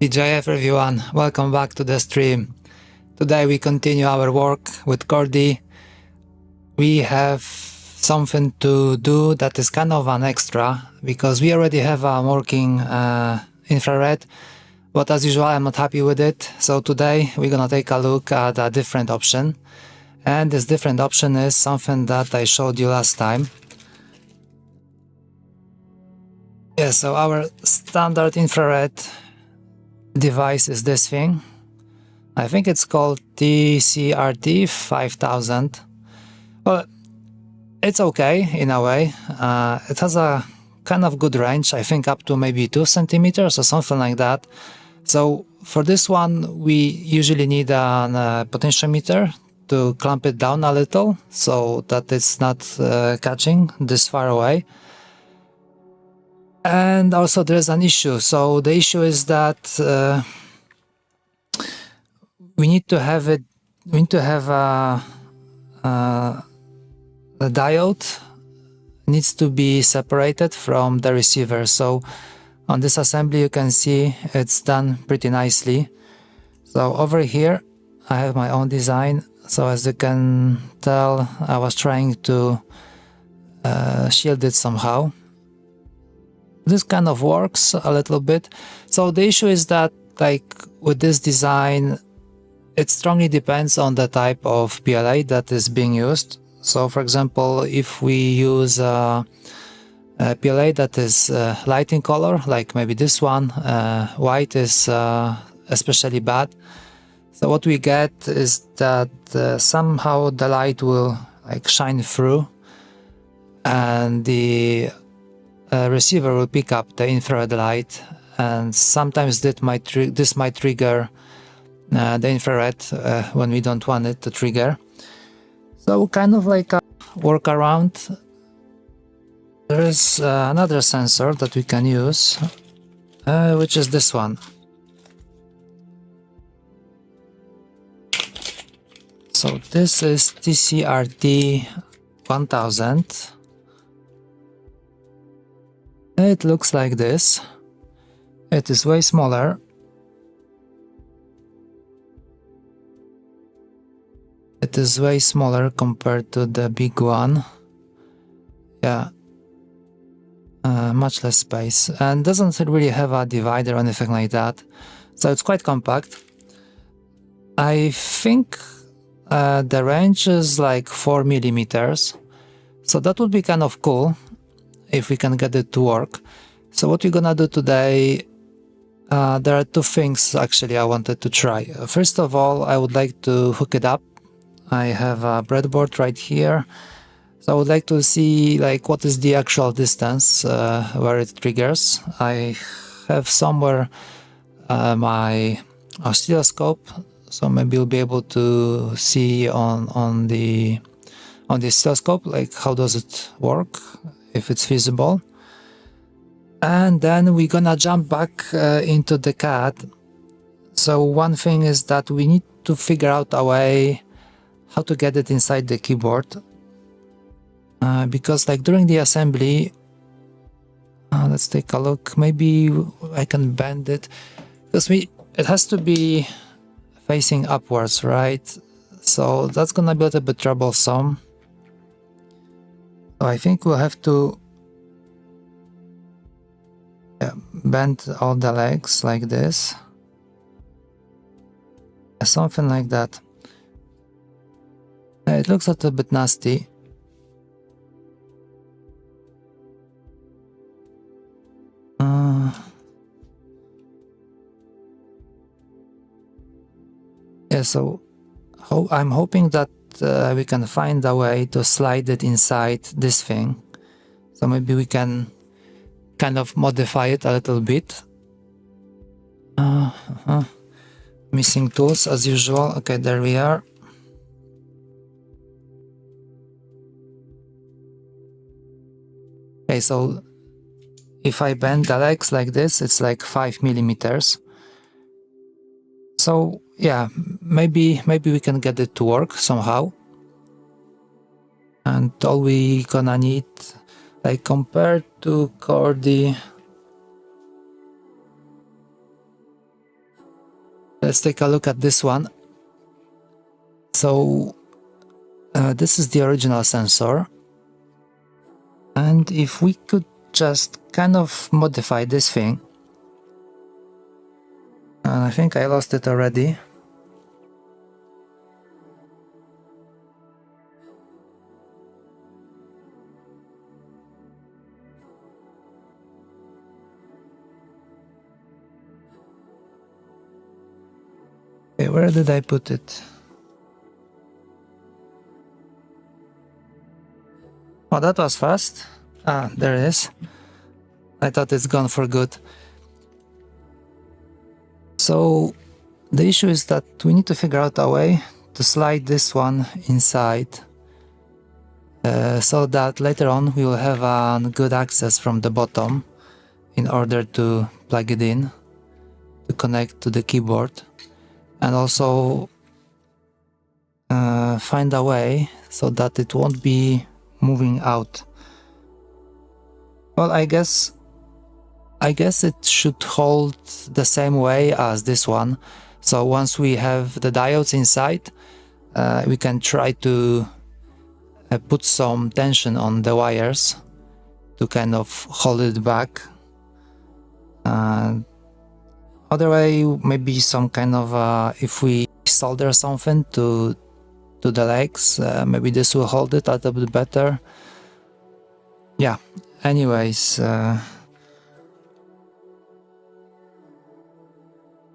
DJF everyone, welcome back to the stream. Today we continue our work with Chordie. We have something to do that is kind of an extra, because we already have a working infrared, but as usual I'm not happy with it. So today we're gonna take a look at a different option, and this different option is something that I showed you last time. Yeah, so our standard infrared device is this thing. I think it's called TCRT5000. Well, it's okay in a way. It has a kind of good range, I think up to maybe 2 centimeters or something like that. So for this one we usually need a potentiometer to clamp it down a little so that it's not catching this far away. And also there's an issue. So the issue is that we need to have a diode needs to be separated from the receiver. So on this assembly you can see it's done pretty nicely. So over here I have my own design. So as you can tell, I was trying to shield it somehow. This kind of works a little bit. So the issue is that, like with this design, it strongly depends on the type of PLA that is being used. So for example, if we use a PLA that is light in color, like maybe this one, white is especially bad. So what we get is that somehow the light will like shine through, and the receiver will pick up the infrared light, and sometimes this might trigger the infrared when we don't want it to trigger. So kind of like a workaround, there is another sensor that we can use, which is this one. So this is TCRT1000. It looks like this. It is way smaller. It is way smaller compared to the big one. Yeah, much less space, and doesn't really have a divider or anything like that. So it's quite compact. I think the range is like 4 millimeters. So that would be kind of cool if we can get it to work. So what we're gonna do today, there are two things actually I wanted to try. First of all, I would like to hook it up. I have a breadboard right here, so I would like to see like what is the actual distance where it triggers. I have somewhere my oscilloscope, so maybe you'll be able to see on the oscilloscope like how does it work, if it's feasible. And then we're gonna jump back into the CAD. So one thing is that we need to figure out a way how to get it inside the keyboard, because like during the assembly, let's take a look, maybe I can bend it, because it has to be facing upwards, right? So that's gonna be a little bit troublesome. So I think we'll have to bend all the legs like this, something like that. It looks a little bit nasty. Yeah, so I'm hoping that we can find a way to slide it inside this thing. So maybe we can kind of modify it a little bit. Missing tools as usual. Okay, there we are. Okay, so if I bend the legs like this, it's like 5 millimeters. So yeah, maybe we can get it to work somehow. And all we gonna need, like compared to Chordie, Let's take a look at this one. So this is the original sensor, and if we could just kind of modify this thing, and I think I lost it already. Okay, where did I put it? Oh, that was fast. Ah, there it is. I thought it's gone for good. So the issue is that we need to figure out a way to slide this one inside, so that later on we will have good access from the bottom in order to plug it in to connect to the keyboard, and also find a way so that it won't be moving out. Well, I guess it should hold the same way as this one. So once we have the diodes inside, we can try to put some tension on the wires to kind of hold it back. Other way, maybe some kind of if we solder something to the legs, maybe this will hold it a little bit better. Yeah, anyways,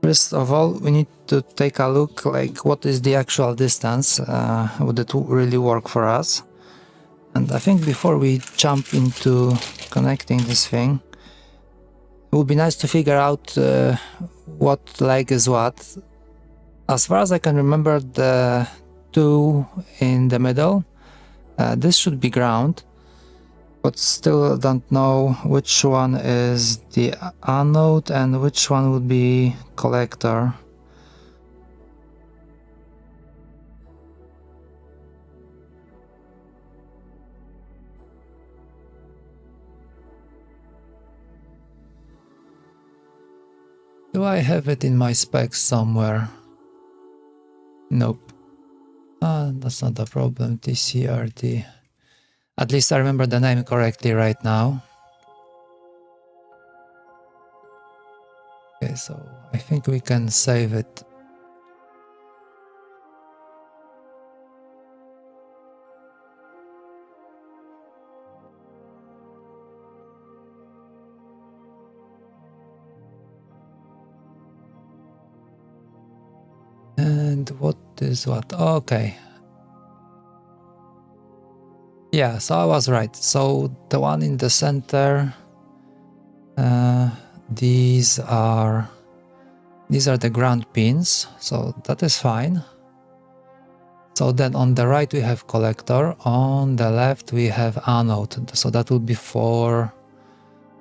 first of all, we need to take a look like what is the actual distance, would it really work for us? And I think before we jump into connecting this thing, it would be nice to figure out what leg is what. As far as I can remember, the two in the middle, this should be ground, but still don't know which one is the anode and which one would be collector. Do I have it in my specs somewhere? Nope. That's not a problem. TCRT. At least I remember the name correctly right now. Okay, so I think we can save it. And what is what? Okay. Yeah, so I was right. So the one in the center, these are the ground pins, so that is fine. So then on the right we have collector, on the left we have anode, so that will be for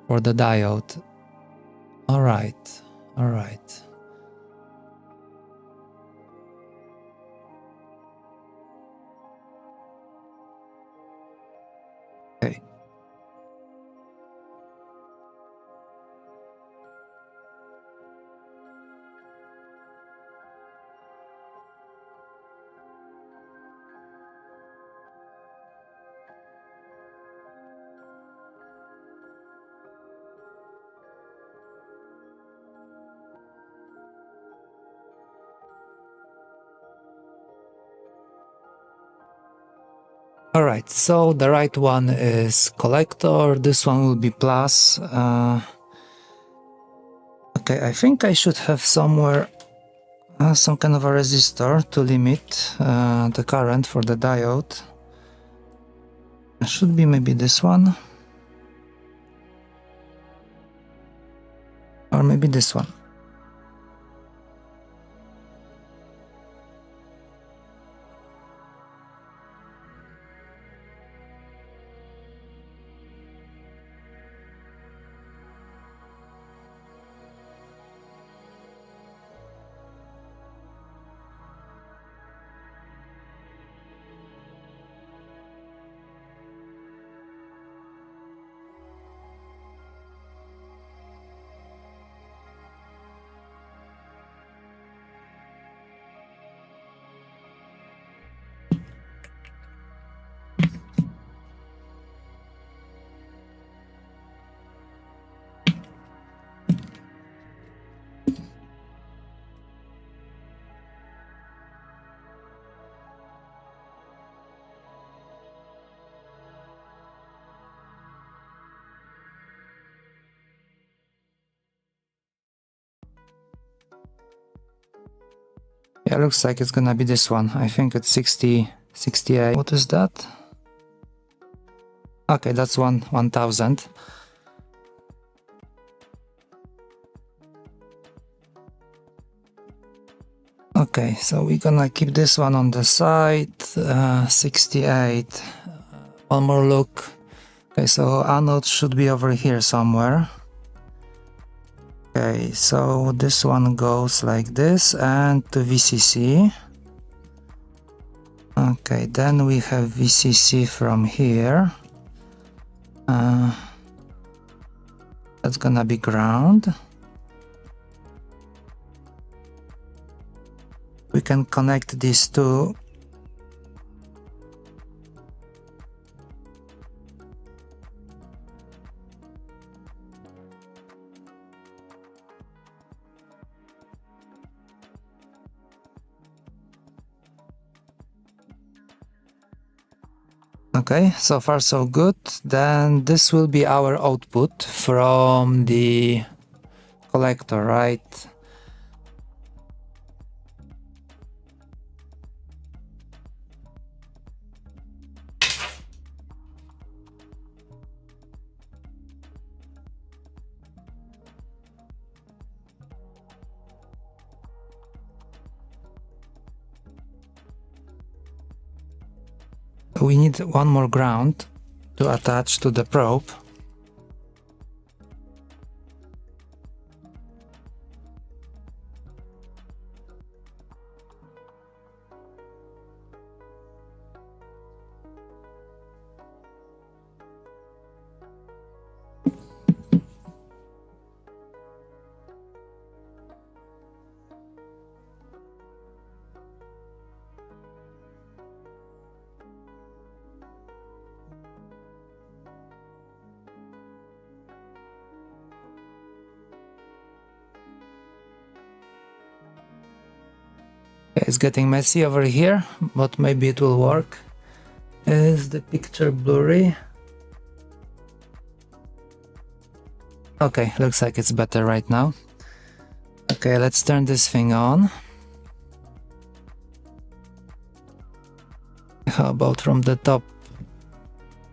the diode. All right, all right. Okay. All right, so the right one is collector, this one will be plus. Okay, I think I should have somewhere some kind of a resistor to limit the current for the diode. It should be maybe this one. Or maybe this one. Yeah, looks like it's gonna be this one. I think it's 68. What is that? Okay, that's 1000. Okay, so we're gonna keep this one on the side. 68. One more look. Okay, so anode should be over here somewhere. Okay, so this one goes like this and to VCC. Okay, then we have VCC from here. That's gonna be ground. We can connect these two. Okay, so far so good. Then this will be our output from the collector, right? We need one more ground to attach to the probe. It's getting messy over here, but maybe it will work. Is the picture blurry? Okay, looks like it's better right now. Okay, let's turn this thing on. How about from the top?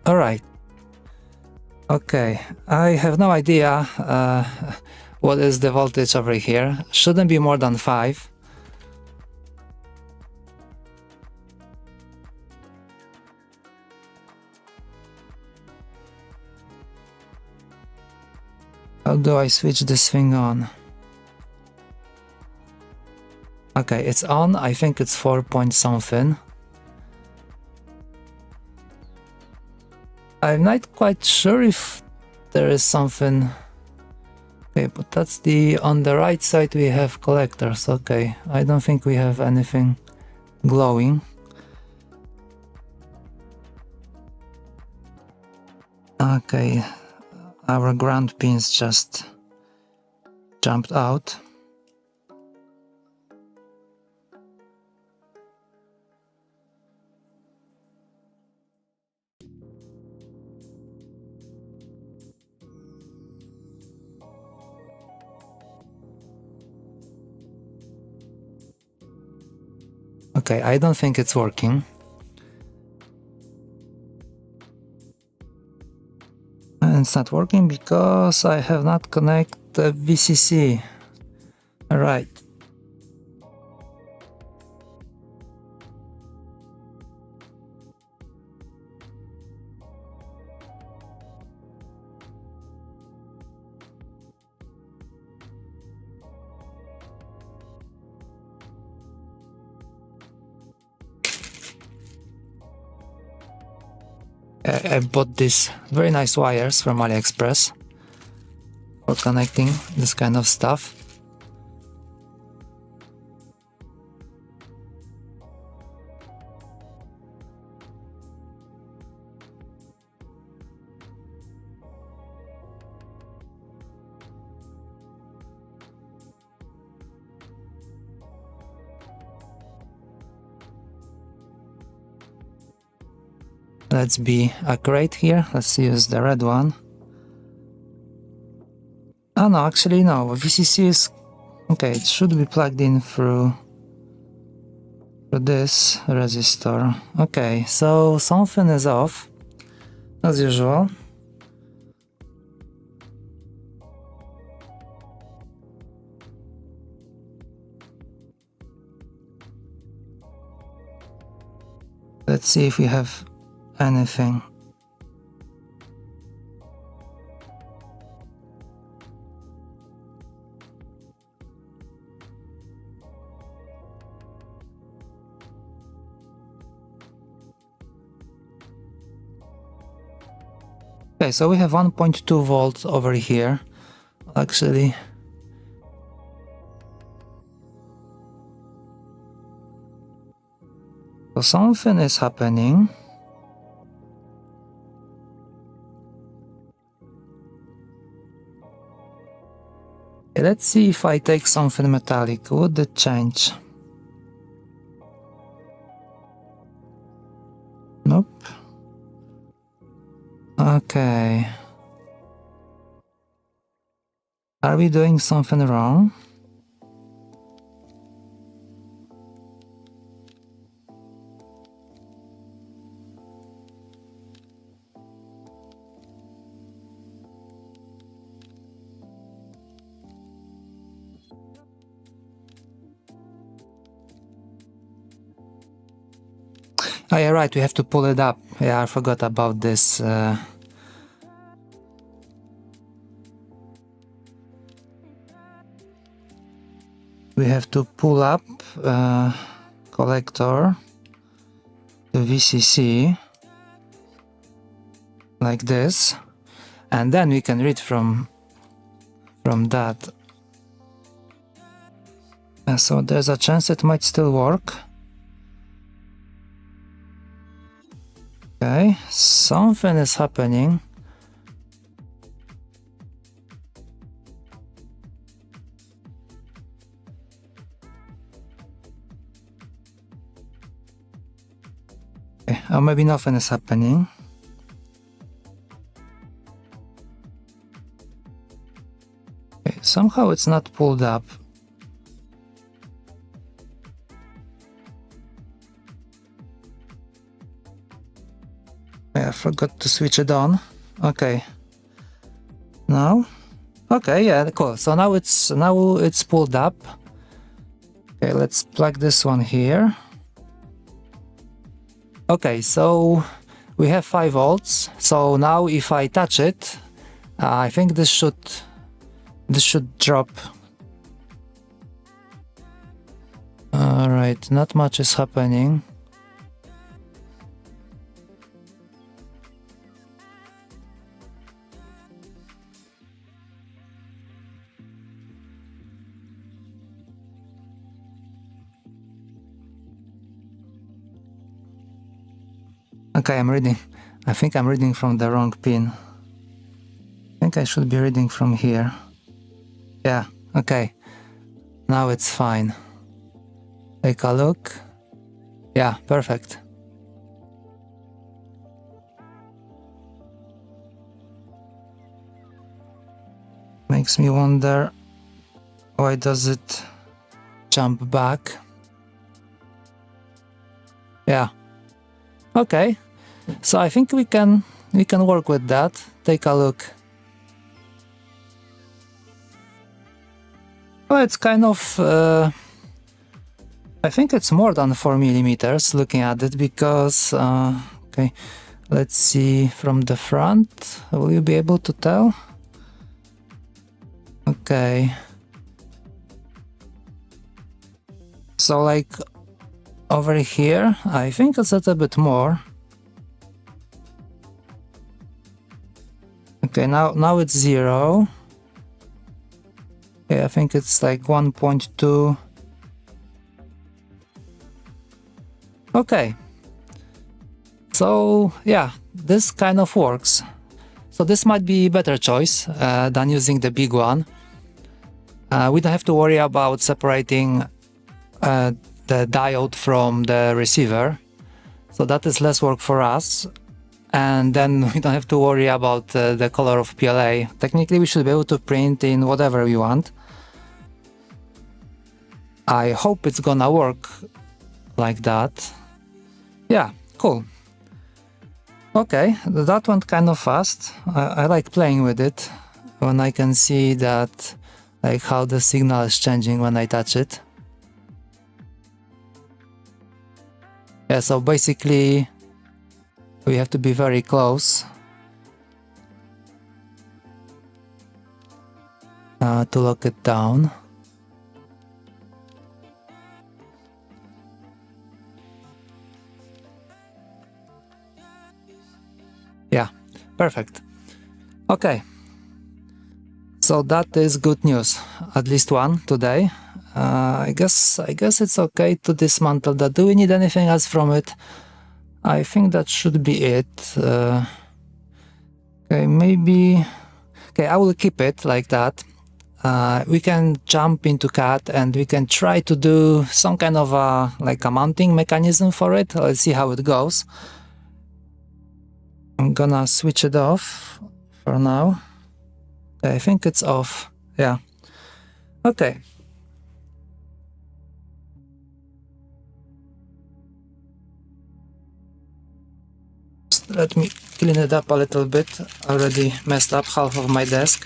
Alright. Okay, I have no idea what is the voltage over here. Shouldn't be more than 5. How do I switch this thing on? Okay, it's on. I think it's 4 point something. I'm not quite sure if there is something. Okay, but that's on the right side we have collectors. Okay, I don't think we have anything glowing. Okay, our ground pins just jumped out. Okay, I don't think it's working. And it's not working because I have not connected the VCC. Alright. I bought these very nice wires from AliExpress for connecting this kind of stuff. Let's be accurate here. Let's use the red one. Oh no, actually no, VCC is... Okay, it should be plugged in through for this resistor. Okay, so something is off, as usual. Let's see if we have anything. Okay, so we have 1.2 volts over here. Actually, so something is happening. Okay, let's see if I take something metallic. Would it change? Nope. Okay. Are we doing something wrong? Oh yeah, right, we have to pull it up. Yeah, I forgot about this. We have to pull up collector to VCC like this, and then we can read from that. So there's a chance it might still work. Okay, something is happening. Okay, or maybe nothing is happening. Okay, somehow it's not pulled up. I forgot to switch it on. Okay. Now? Okay, yeah, cool. So now it's pulled up. Okay, let's plug this one here. Okay, so we have 5 volts. So now if I touch it, I think this should drop. All right, not much is happening. Okay, I'm reading. I think I'm reading from the wrong pin. I think I should be reading from here. Yeah, okay. Now it's fine. Take a look. Yeah, perfect. Makes me wonder, why does it jump back? Yeah. Okay. So I think we can work with that. Take a look. Well, it's kind of I think it's more than 4 millimeters looking at it, because okay, let's see from the front. Will you be able to tell? Okay. So like over here, I think it's a little bit more. Okay, now it's 0. Okay, I think it's like 1.2. Okay. So yeah, this kind of works. So this might be a better choice than using the big one. We don't have to worry about separating the diode from the receiver. So that is less work for us. And then we don't have to worry about the color of PLA. Technically, we should be able to print in whatever we want. I hope it's gonna work like that. Yeah, cool. Okay, that went kind of fast. I like playing with it when I can see that, like how the signal is changing when I touch it. Yeah, so basically we have to be very close to lock it down. Yeah, perfect. Okay, so that is good news, at least one today. I guess it's okay to dismantle that. Do we need anything else from it? I think that should be it. Okay, maybe... Okay, I will keep it like that. We can jump into CAD and we can try to do some kind of like a mounting mechanism for it. Let's see how it goes. I'm gonna switch it off for now. I think it's off. Yeah. Okay. Let me clean it up a little bit. Already messed up half of my desk.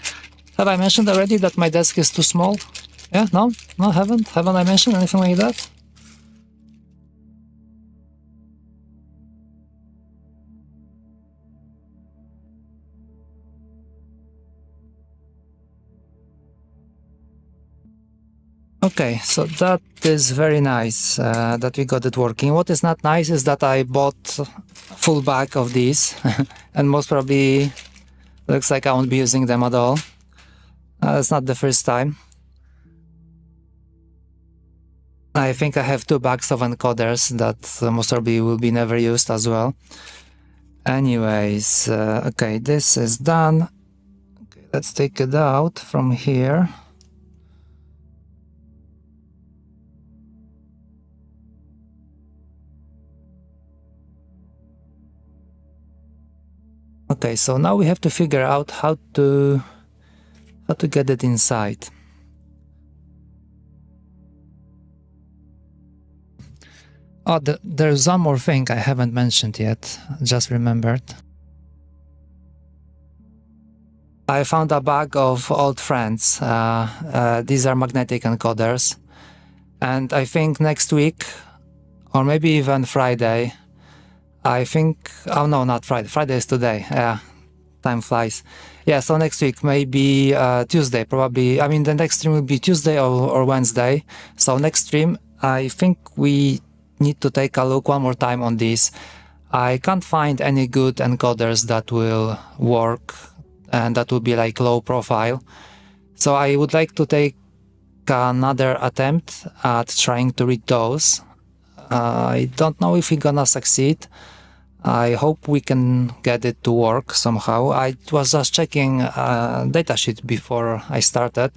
Have I mentioned already that my desk is too small? Yeah, no, haven't I mentioned anything like that? Okay, so that is very nice that we got it working. What is not nice is that I bought full bag of these and most probably looks like I won't be using them at all. It's not the first time. I think I have 2 bags of encoders that most probably will be never used as well. Anyways, okay, this is done. Okay, let's take it out from here. Okay, so now we have to figure out how to get it inside. Oh, there's one more thing I haven't mentioned yet, just remembered. I found a bag of old friends. These are magnetic encoders. And I think next week, or maybe even Friday, I think... Oh no, not Friday. Friday is today. Yeah, time flies. Yeah, so next week, maybe Tuesday, probably. I mean, the next stream will be Tuesday or Wednesday. So next stream, I think we need to take a look one more time on this. I can't find any good encoders that will work and that will be like low profile. So I would like to take another attempt at trying to read those. I don't know if we're gonna succeed. I hope we can get it to work somehow. I was just checking datasheet before I started.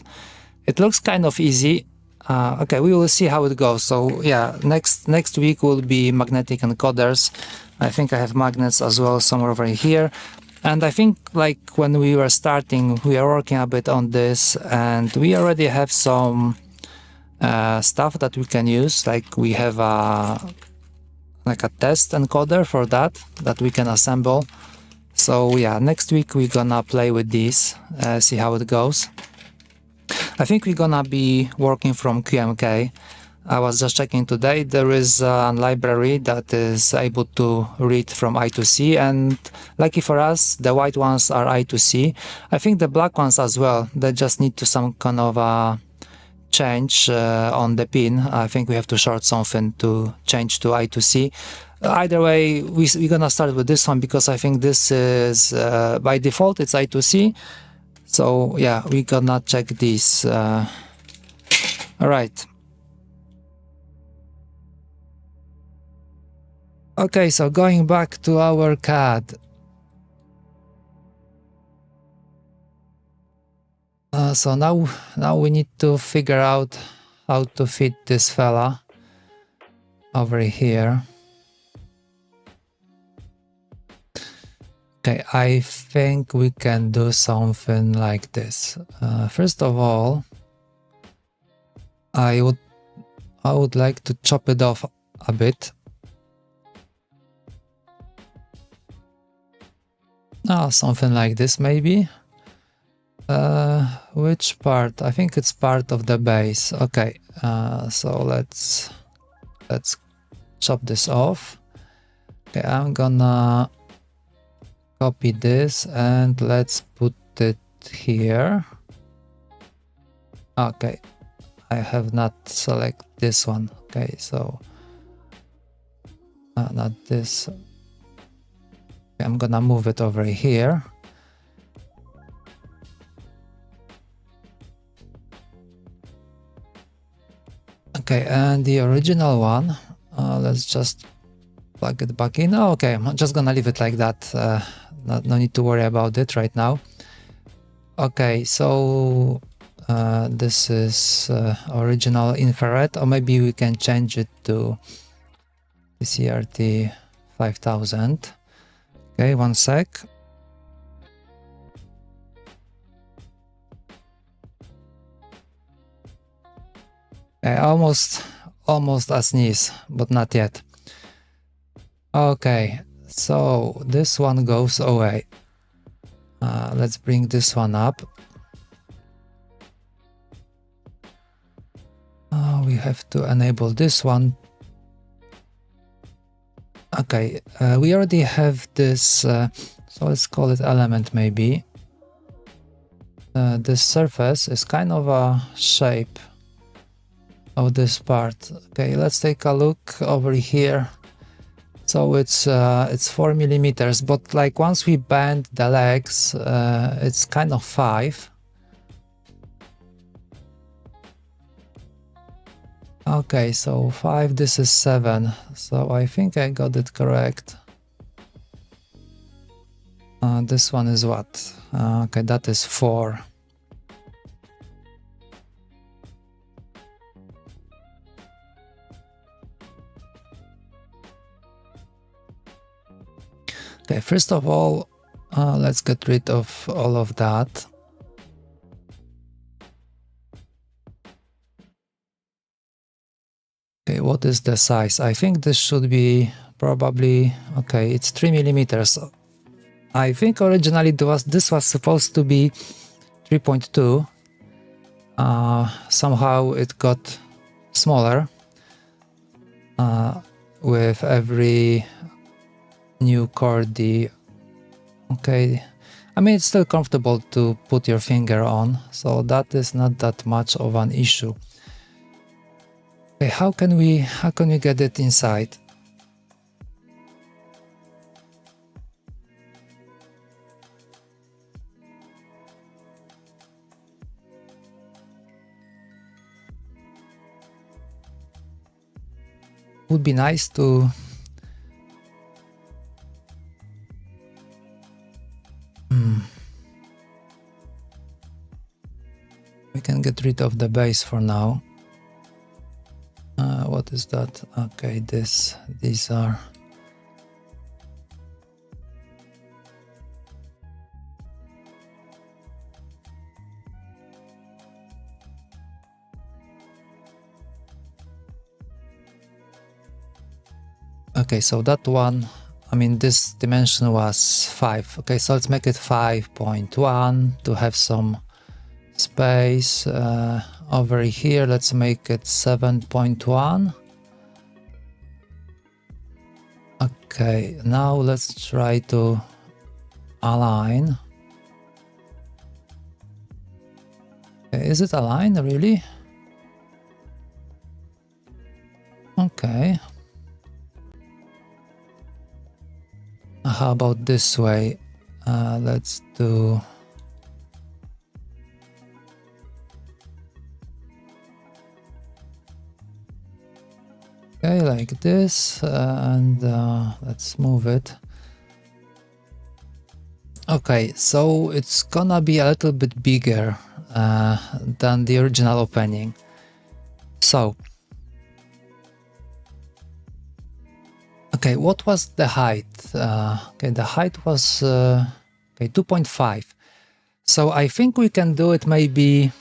It looks kind of easy. Okay, we will see how it goes. So yeah, next week will be magnetic encoders. I think I have magnets as well somewhere over here. And I think like when we were starting, we are working a bit on this and we already have some stuff that we can use. Like we have like a test encoder for that we can assemble. So yeah, next week we're gonna play with these, see how it goes. I think we're gonna be working from QMK. I was just checking today, there is a library that is able to read from I2C, and lucky for us, the white ones are I2C. I think the black ones as well, they just need to some kind of change on the pin. I think we have to short something to change to I2C. Either way, we're gonna start with this one because I think this is by default it's I2C. So yeah, we're gonna check this. All right. Okay, so going back to our CAD. So now we need to figure out how to fit this fella over here. Okay, I think we can do something like this. First of all, I would like to chop it off a bit. Oh, something like this maybe. Which part? I think it's part of the base. Okay, so let's chop this off. Okay, I'm gonna copy this and let's put it here. Okay, I have not selected this one. Okay, so not this. Okay, I'm gonna move it over here. Okay, and the original one, let's just plug it back in. Oh, okay, I'm just gonna leave it like that. No need to worry about it right now. Okay, so this is original infrared, or maybe we can change it to TCRT5000. Okay, one sec. Okay, almost a sneeze, but not yet. Okay, so this one goes away. Let's bring this one up. We have to enable this one. Okay, we already have this, so let's call it element maybe. This surface is kind of a shape of this part. Okay, let's take a look over here. So it's 4 millimeters, but like once we bend the legs, it's kind of 5. Okay, so 5, this is 7, so I think I got it correct. This one is what? Okay, that is 4. Okay, first of all, let's get rid of all of that. Okay, what is the size? I think this should be probably, okay, it's 3 millimeters. I think originally this was supposed to be 3.2. Somehow it got smaller with every new Chordie. Okay, I mean it's still comfortable to put your finger on, so that is not that much of an issue. Okay, how can we get it inside? Would be nice to we can get rid of the base for now. What is that? Okay, these are okay, so that one, I mean this dimension was 5. Okay, so let's make it 5.1 to have some space. Over here, let's make it 7.1. Okay, now let's try to align. Okay, is it aligned really? Okay. How about this way? Let's do okay, like this, and let's move it. Okay, so it's gonna be a little bit bigger than the original opening. So, okay, what was the height? Okay, the height was okay, 2.5. So I think we can do it maybe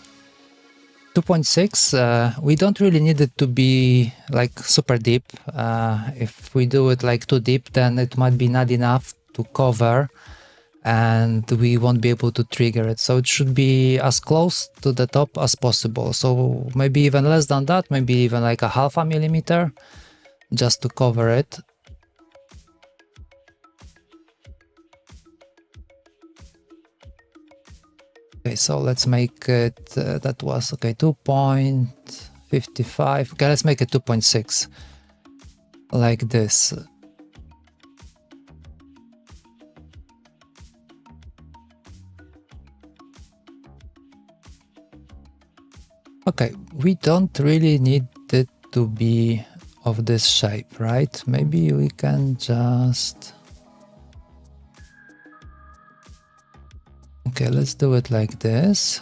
2.6, we don't really need it to be like super deep. If we do it like too deep, then it might be not enough to cover and we won't be able to trigger it. So it should be as close to the top as possible. So maybe even less than that, maybe even like a 0.5 millimeter just to cover it. Okay, so let's make it, that was, okay, 2.55. Okay, let's make it 2.6, like this. Okay, we don't really need it to be of this shape, right? Maybe we can just... Okay, let's do it like this.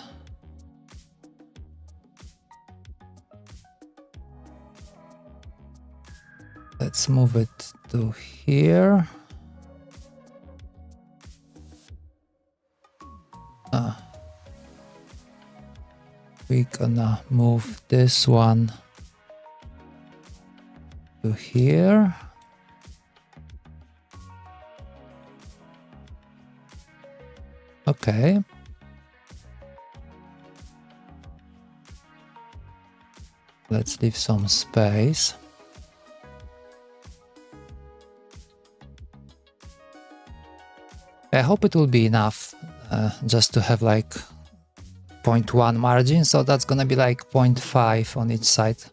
Let's move it to here. We're gonna move this one to here. Okay. Let's leave some space. I hope it will be enough just to have like 0.1 margin, so that's gonna be like 0.5 on each side.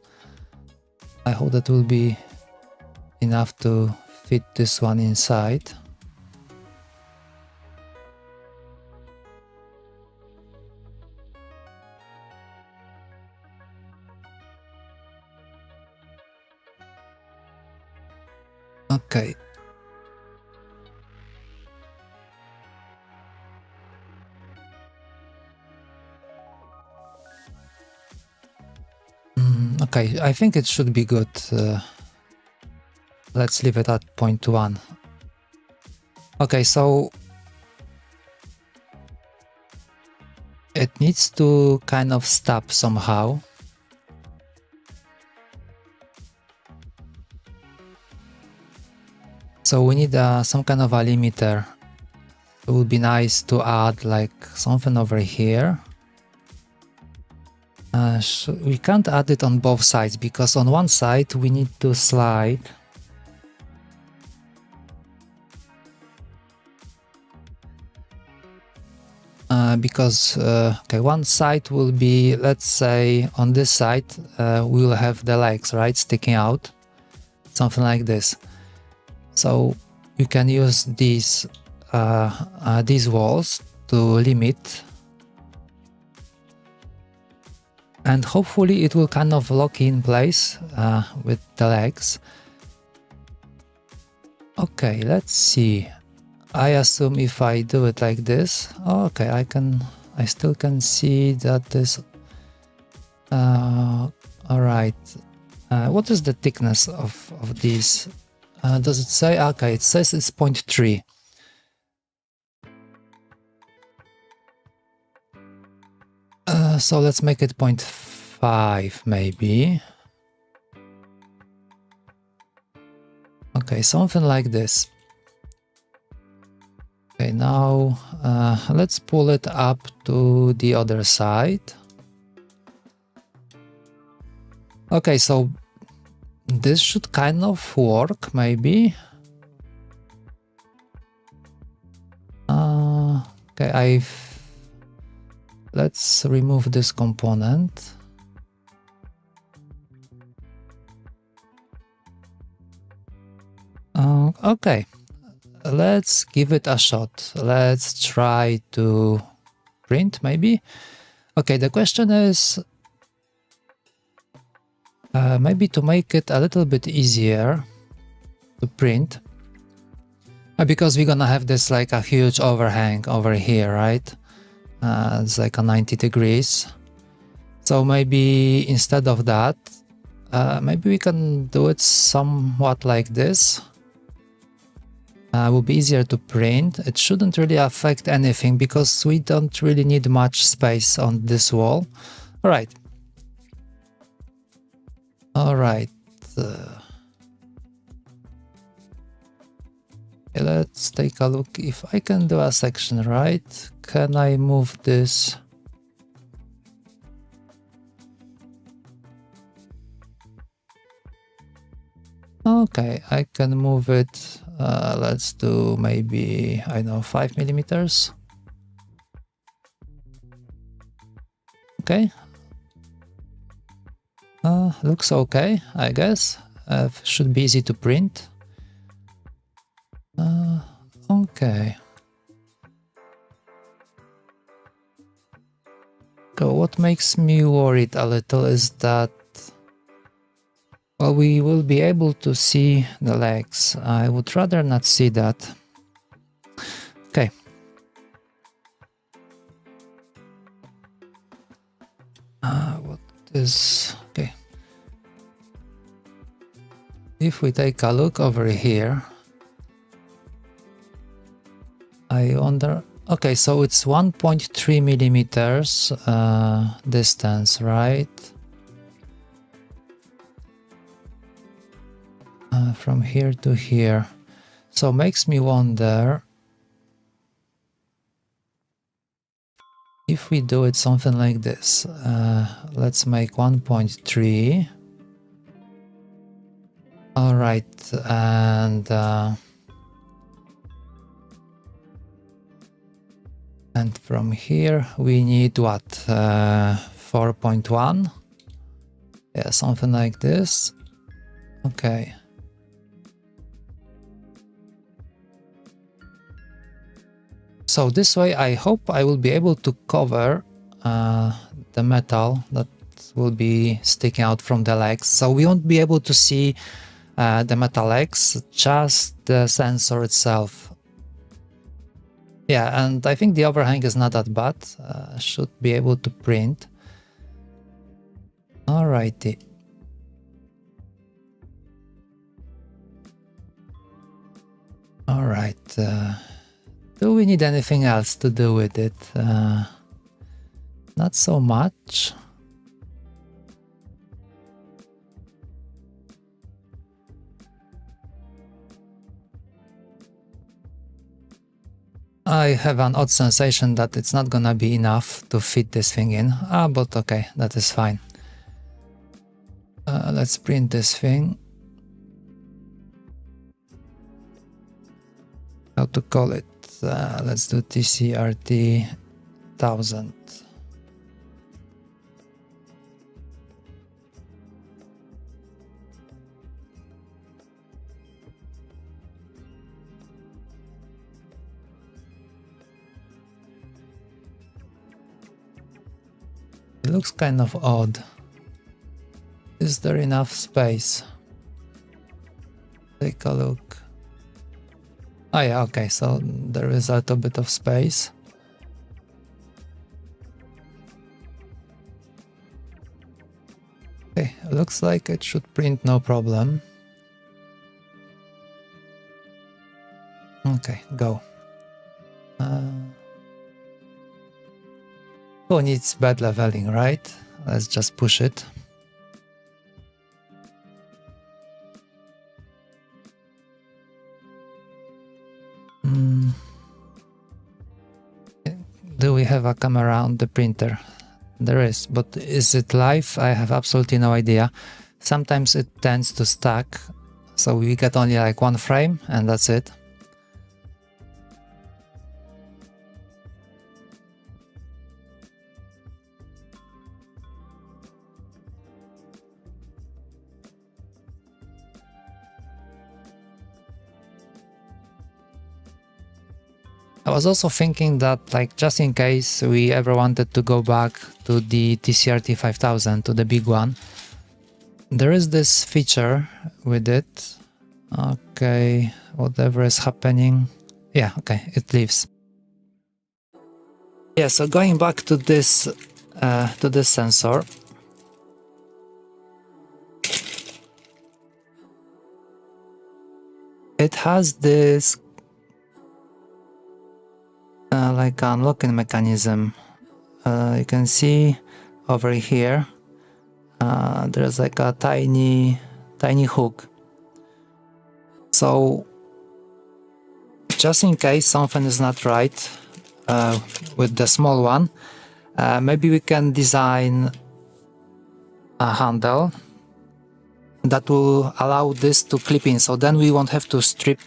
I hope that will be enough to fit this one inside. Okay. Okay, I think it should be good. Let's leave it at 0.1. Okay, so it needs to kind of stop somehow. So we need some kind of a limiter. It would be nice to add like something over here. We can't add it on both sides because on one side we need to slide. Because okay, one side will be, let's say on this side we will have the legs, right, sticking out, something like this. So you can use these walls to limit, and hopefully it will kind of lock in place with the legs. Okay, let's see. I assume if I do it like this, okay, I still can see that this. All right. What is the thickness of these? Does it say? Okay, it says it's 0.3. So let's make it 0.5 maybe. Okay, something like this. Okay, now let's pull it up to the other side. Okay, so this should kind of work, maybe. Okay, let's remove this component. Okay, let's give it a shot. Let's try to print, maybe. Okay, the question is maybe to make it a little bit easier to print, because we're gonna have this like a huge overhang over here, right? It's like a 90 degrees. So maybe instead of that, maybe we can do it somewhat like this. It will be easier to print. It shouldn't really affect anything because we don't really need much space on this wall. All right, All right. Let's take a look if I can do a section right. Can I move this? Okay, I can move it. Let's do maybe, I don't know, 5 millimeters. Okay. Looks okay, I guess. Should be easy to print. Okay. So what makes me worried a little is that, well, we will be able to see the legs. I would rather not see that. Okay. What is... okay. If we take a look over here, I wonder... okay, so it's 1.3 millimeters distance, right? From here to here. So makes me wonder if we do it something like this. Let's make 1.3. All right, and from here we need what? 4.1. Yeah, something like this. Okay. So this way I hope I will be able to cover the metal that will be sticking out from the legs. So we won't be able to see the metal legs, just the sensor itself. Yeah, and I think the overhang is not that bad. Should be able to print. Alrighty. Alright. Do we need anything else to do with it? Not so much. I have an odd sensation that it's not gonna be enough to fit this thing in. But okay, that is fine. Let's print this thing. How to call it? Let's do TCRT1000. It looks kind of odd. Is there enough space? Take a look. Oh yeah, okay, so there is a little bit of space. Okay, looks like it should print no problem. Okay, go. Who needs bed leveling, right? Let's just push it. Do we have a camera on the printer? There is, but is it live? I have absolutely no idea. Sometimes it tends to stack, so we get only like one frame and that's it. I was also thinking that, like, just in case we ever wanted to go back to the TCRT5000, to the big one, there is this feature with it. Okay, whatever is happening. Yeah, okay, it leaves. Yeah, so going back to this sensor. It has this like unlocking mechanism. You can see over here there's like a tiny hook. So just in case something is not right with the small one, maybe we can design a handle that will allow this to clip in, so then we won't have to strip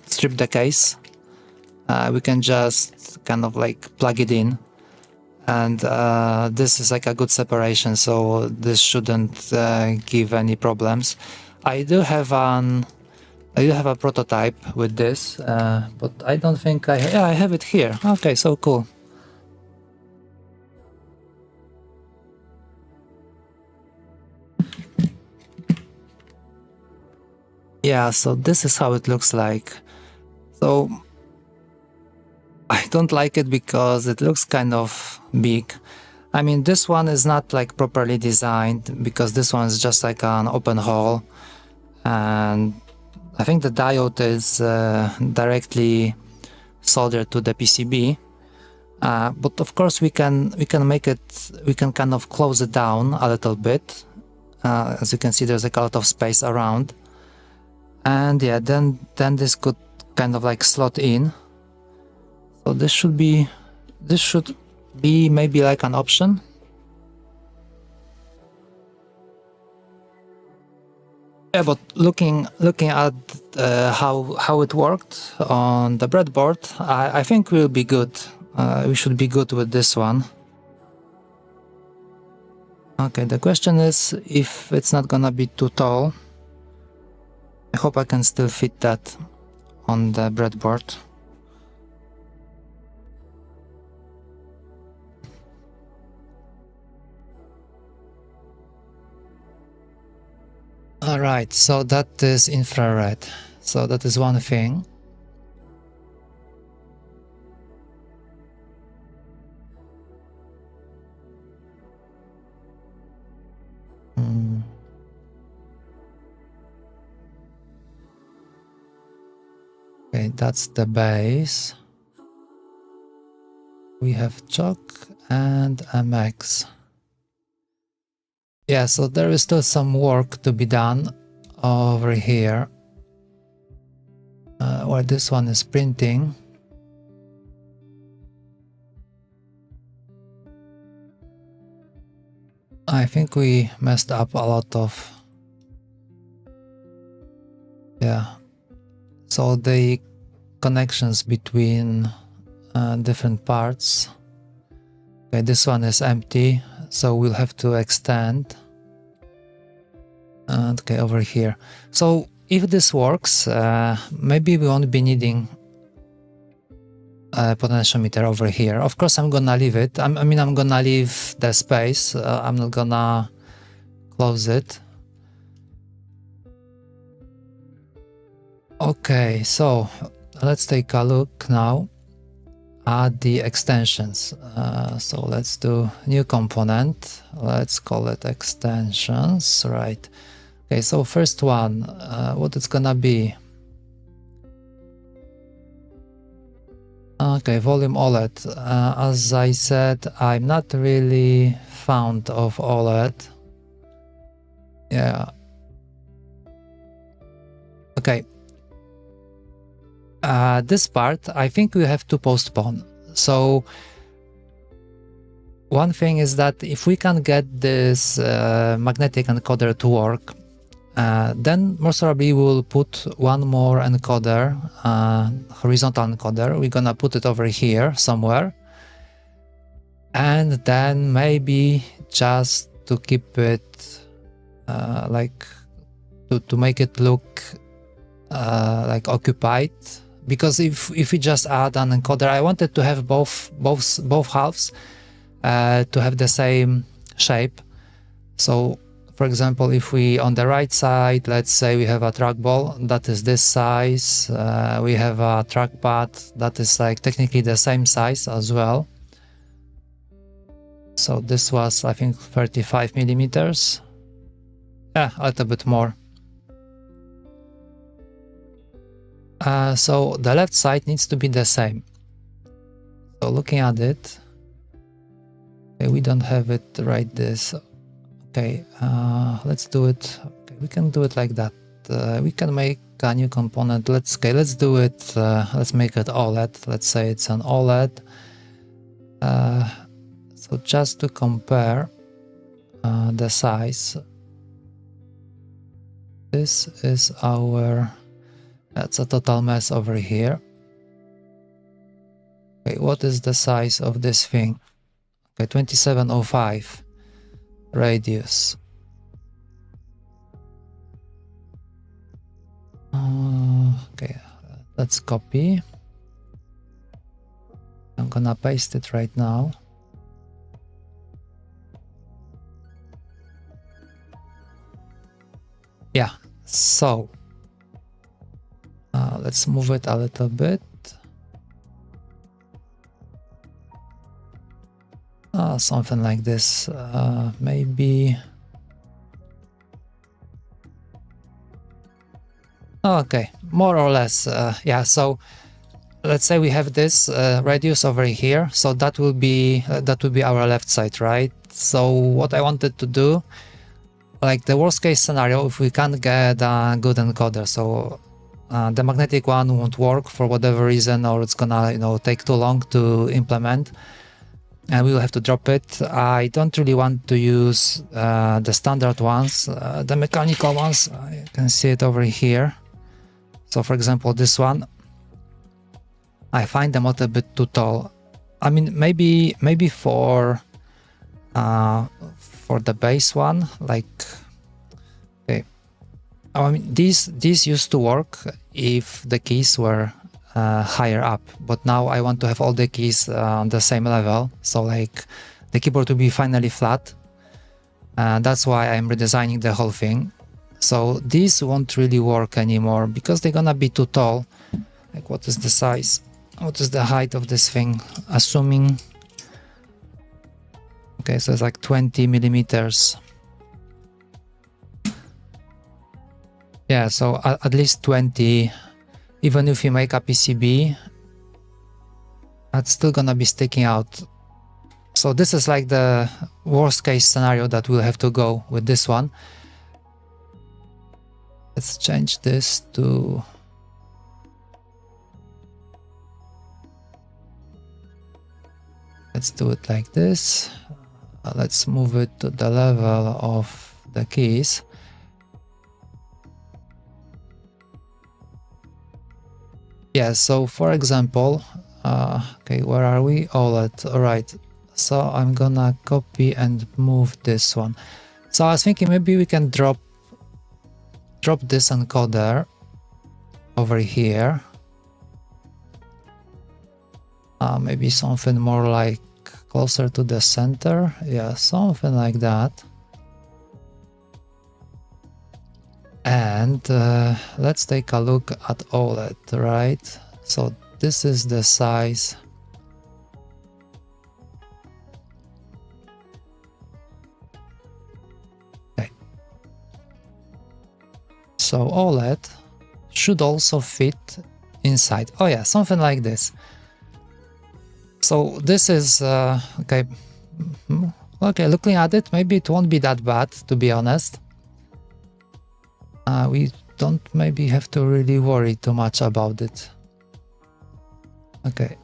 the case. We can just kind of like plug it in, and this is like a good separation, so this shouldn't give any problems. I do have a prototype with this, but I don't think I have it here. Okay, so cool. Yeah, so this is how it looks like. So I don't like it because it looks kind of big. I mean, this one is not like properly designed, because this one is just like an open hole, and I think the diode is directly soldered to the PCB. But of course we can make it, we can kind of close it down a little bit. As you can see, there's like a lot of space around, and yeah, then this could kind of like slot in. So this should be maybe like an option. Yeah, but looking at how it worked on the breadboard, I think we'll be good. We should be good with this one. Okay, the question is if it's not gonna be too tall. I hope I can still fit that on the breadboard. Alright, so that is infrared. So that is one thing. Okay, that's the base. We have chock and MX. Yeah, so there is still some work to be done over here, where this one is printing. I think we messed up a lot of, so the connections between different parts. Okay, this one is empty, so we'll have to extend. And okay, over here. So if this works, maybe we won't be needing a potentiometer over here. Of course, I'm gonna leave it. I mean, I'm gonna leave the space. I'm not gonna close it. Okay, so let's take a look now at the extensions. So let's do new component. Let's call it extensions, right? Okay, so first one, what it's gonna be? Okay, volume OLED. As I said, I'm not really fond of OLED. Yeah. Okay. This part, I think we have to postpone. So one thing is that if we can get this magnetic encoder to work, then most probably we'll put one more encoder, horizontal encoder. We're gonna put it over here somewhere, and then maybe just to keep it like to make it look like occupied. Because if we just add an encoder, I wanted to have both halves to have the same shape. So for example, if we on the right side, let's say we have a trackball that is this size, we have a trackpad that is like technically the same size as well. So this was, I think, 35 millimeters. Yeah, a little bit more. So the left side needs to be the same. So looking at it, okay, we don't have it right this. okay, let's do it. Okay, we can do it like that. We can make a new component. Let's do it. Let's make it OLED. Let's say it's an OLED. So just to compare the size, this is our. That's a total mess over here. Okay, what is the size of this thing? Okay, 2705 radius. Okay, let's copy. I'm gonna paste it right now. Yeah, so let's move it a little bit. Something like this, maybe. Okay, more or less, yeah. So let's say we have this radius over here, so that will be our left side, right? So what I wanted to do, like the worst case scenario, if we can't get a good encoder, so the magnetic one won't work for whatever reason, or it's gonna, you know, take too long to implement, and we will have to drop it. I don't really want to use the standard ones, the mechanical ones. You can see it over here. So for example, this one, I find them a little bit too tall. I mean, maybe for the base one, like, okay. I mean, these used to work if the keys were higher up, but now I want to have all the keys on the same level, so like the keyboard will be finally flat. That's why I'm redesigning the whole thing. So these won't really work anymore because they're gonna be too tall. Like, what is the size? What is the height of this thing? Assuming, okay, so it's like 20 millimeters. Yeah, so at least 20. Even if you make a PCB, that's still gonna be sticking out. So this is like the worst case scenario that we'll have to go with this one. Let's change this to... Let's do it like this. Let's move it to the level of the keys. Yeah, so for example, okay, where are we? OLED, alright. So I'm gonna copy and move this one. So I was thinking maybe we can drop this encoder over here. Maybe something more like closer to the center. Yeah, something like that. And let's take a look at OLED, right? So this is the size. Okay. So OLED should also fit inside. Oh yeah, something like this. So this is, okay. Okay, looking at it, maybe it won't be that bad, to be honest. We don't maybe have to really worry too much about it. Okay.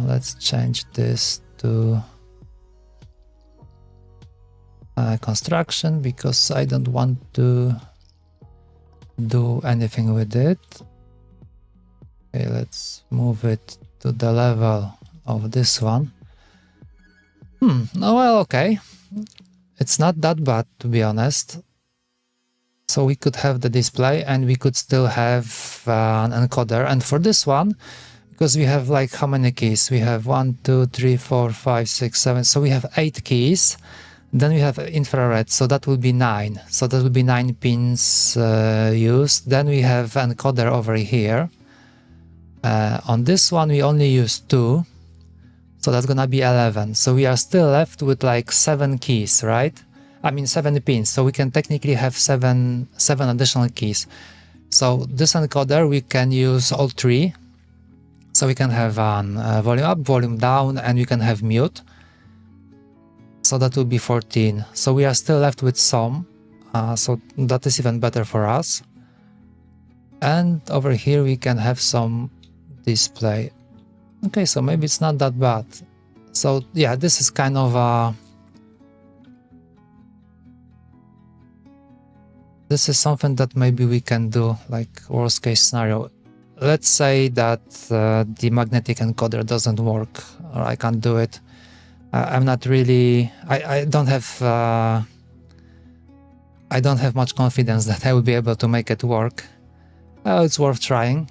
Let's change this to construction because I don't want to do anything with it. Okay, let's move it to the level of this one. Oh, well, okay. It's not that bad, to be honest. So we could have the display and we could still have an encoder. And for this one, because we have like how many keys? We have 1, 2, 3, 4, 5, 6, 7. So we have 8 keys. Then we have infrared, so that will be 9. So that will be 9 pins used. Then we have encoder over here. On this one, we only use 2. So that's gonna be 11. So we are still left with like 7 keys, right? I mean 7 pins. So we can technically have 7 additional keys. So this encoder, we can use all 3. So we can have volume up, volume down, and we can have mute. So that will be 14. So we are still left with some. So that is even better for us. And over here we can have some display. Okay, so maybe it's not that bad. So yeah, this is kind of this is something that maybe we can do, like worst case scenario. Let's say that the magnetic encoder doesn't work, or I can't do it. I'm not really, I don't have much confidence that I will be able to make it work. It's worth trying.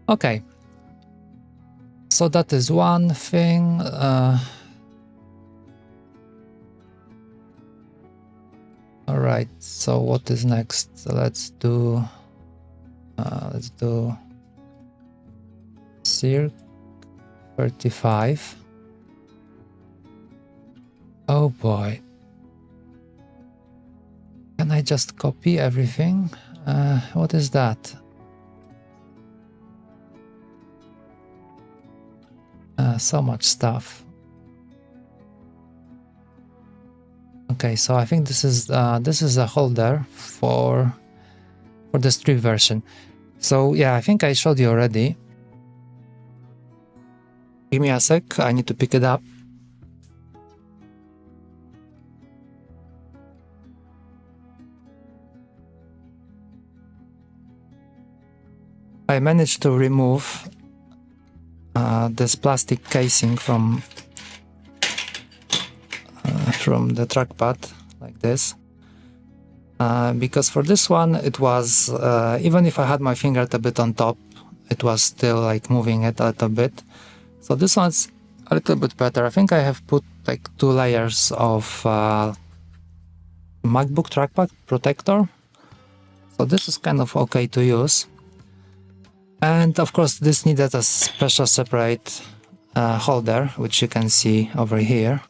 Okay, so that is one thing. All right, so what is next? So let's do TCRT5000. Oh boy. Can I just copy everything? What is that? So much stuff. Okay, so I think this is a holder for the strip version. So yeah, I think I showed you already. Give me a sec, I need to pick it up. I managed to remove this plastic casing from the trackpad, like this, because for this one it was, even if I had my finger a bit on top, it was still like moving it a little bit. So this one's a little bit better. I think I have put like 2 layers of MacBook trackpad protector, so this is kind of okay to use. And of course this needed a special separate holder, which you can see over here.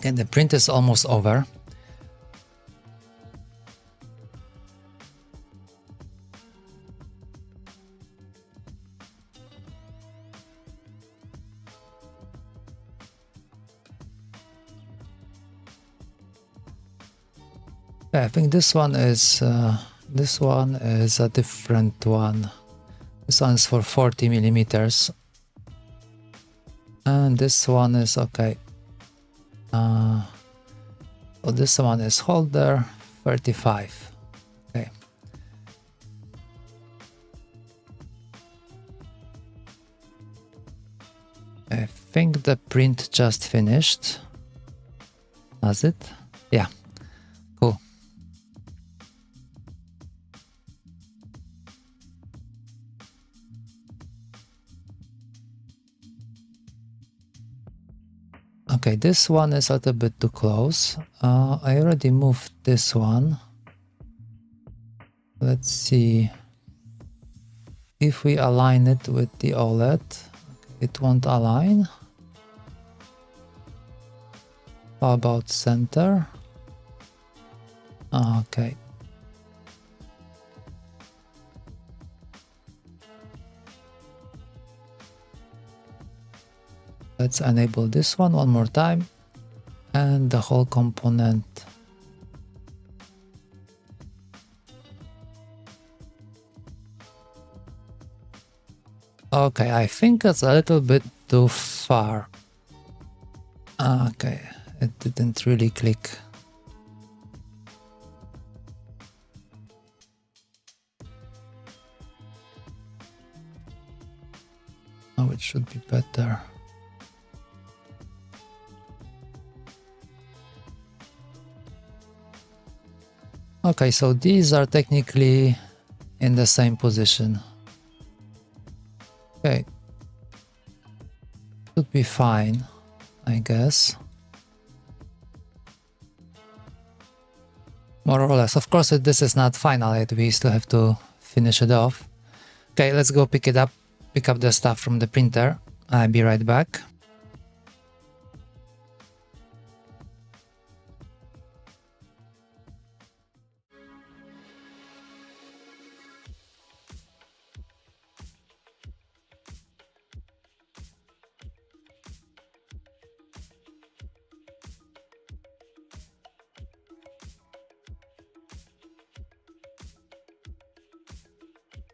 And the print is almost over. I think this one is a different one. This one is for 40 millimeters, and this one is okay. So this one is holder 35. Okay. I think the print just finished. Does it? Yeah. Cool. Okay, this one is a little bit too close. I already moved this one. Let's see if we align it with the OLED. It won't align. How about center? Okay. Let's enable this one more time, and the whole component. Okay, I think it's a little bit too far. Okay, it didn't really click. Oh, it should be better. Okay, so these are technically in the same position. Okay, should be fine, I guess. More or less. Of course, this is not final yet. We still have to finish it off. Okay, let's go pick it up pick up the stuff from the printer. I'll be right back.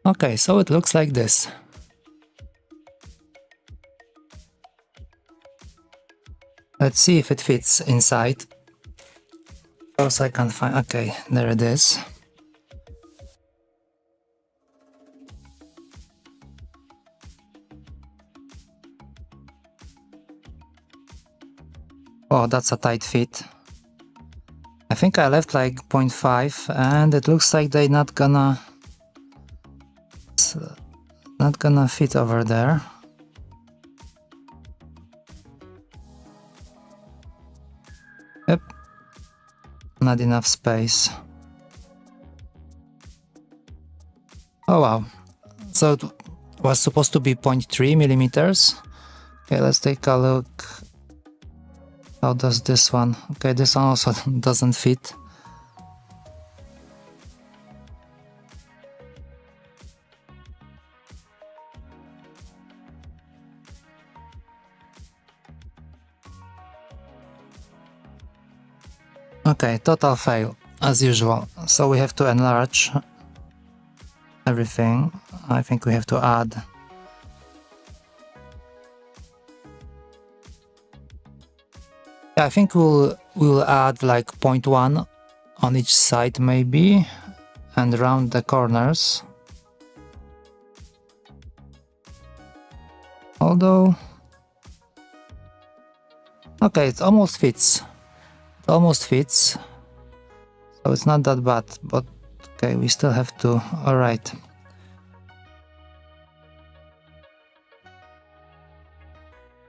Okay, so it looks like this. Let's see if it fits inside. Of course I can't find... Okay, there it is. Oh, that's a tight fit. I think I left like 0.5 and it looks like they're not gonna fit over there. Yep, not enough space. Oh wow, so it was supposed to be 0.3 millimeters. Okay, let's take a look. How does this one? Okay, this one also doesn't fit. Okay, total fail, as usual. So we have to enlarge everything. I think we have to add. I think we'll add like 0.1 on each side maybe, and around the corners. Although, okay, it almost fits. It almost fits. So it's not that bad, but okay, we still have to... Alright.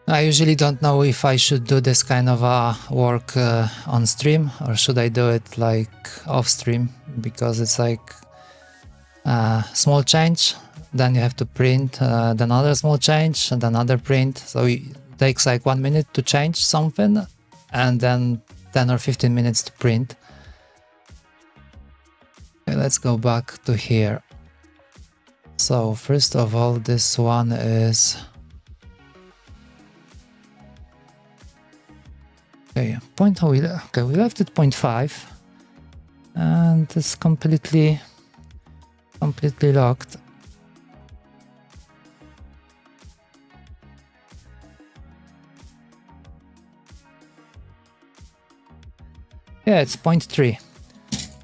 I usually don't know if I should do this kind of work on stream, or should I do it like off stream, because it's like a small change, then you have to print, then another small change, and another print, so it takes like 1 minute to change something, and then 10 or 15 minutes to print. Okay, let's go back to here. So first of all, this one is... Okay, we left it 0.5, and it's completely locked. Yeah, it's 0.3,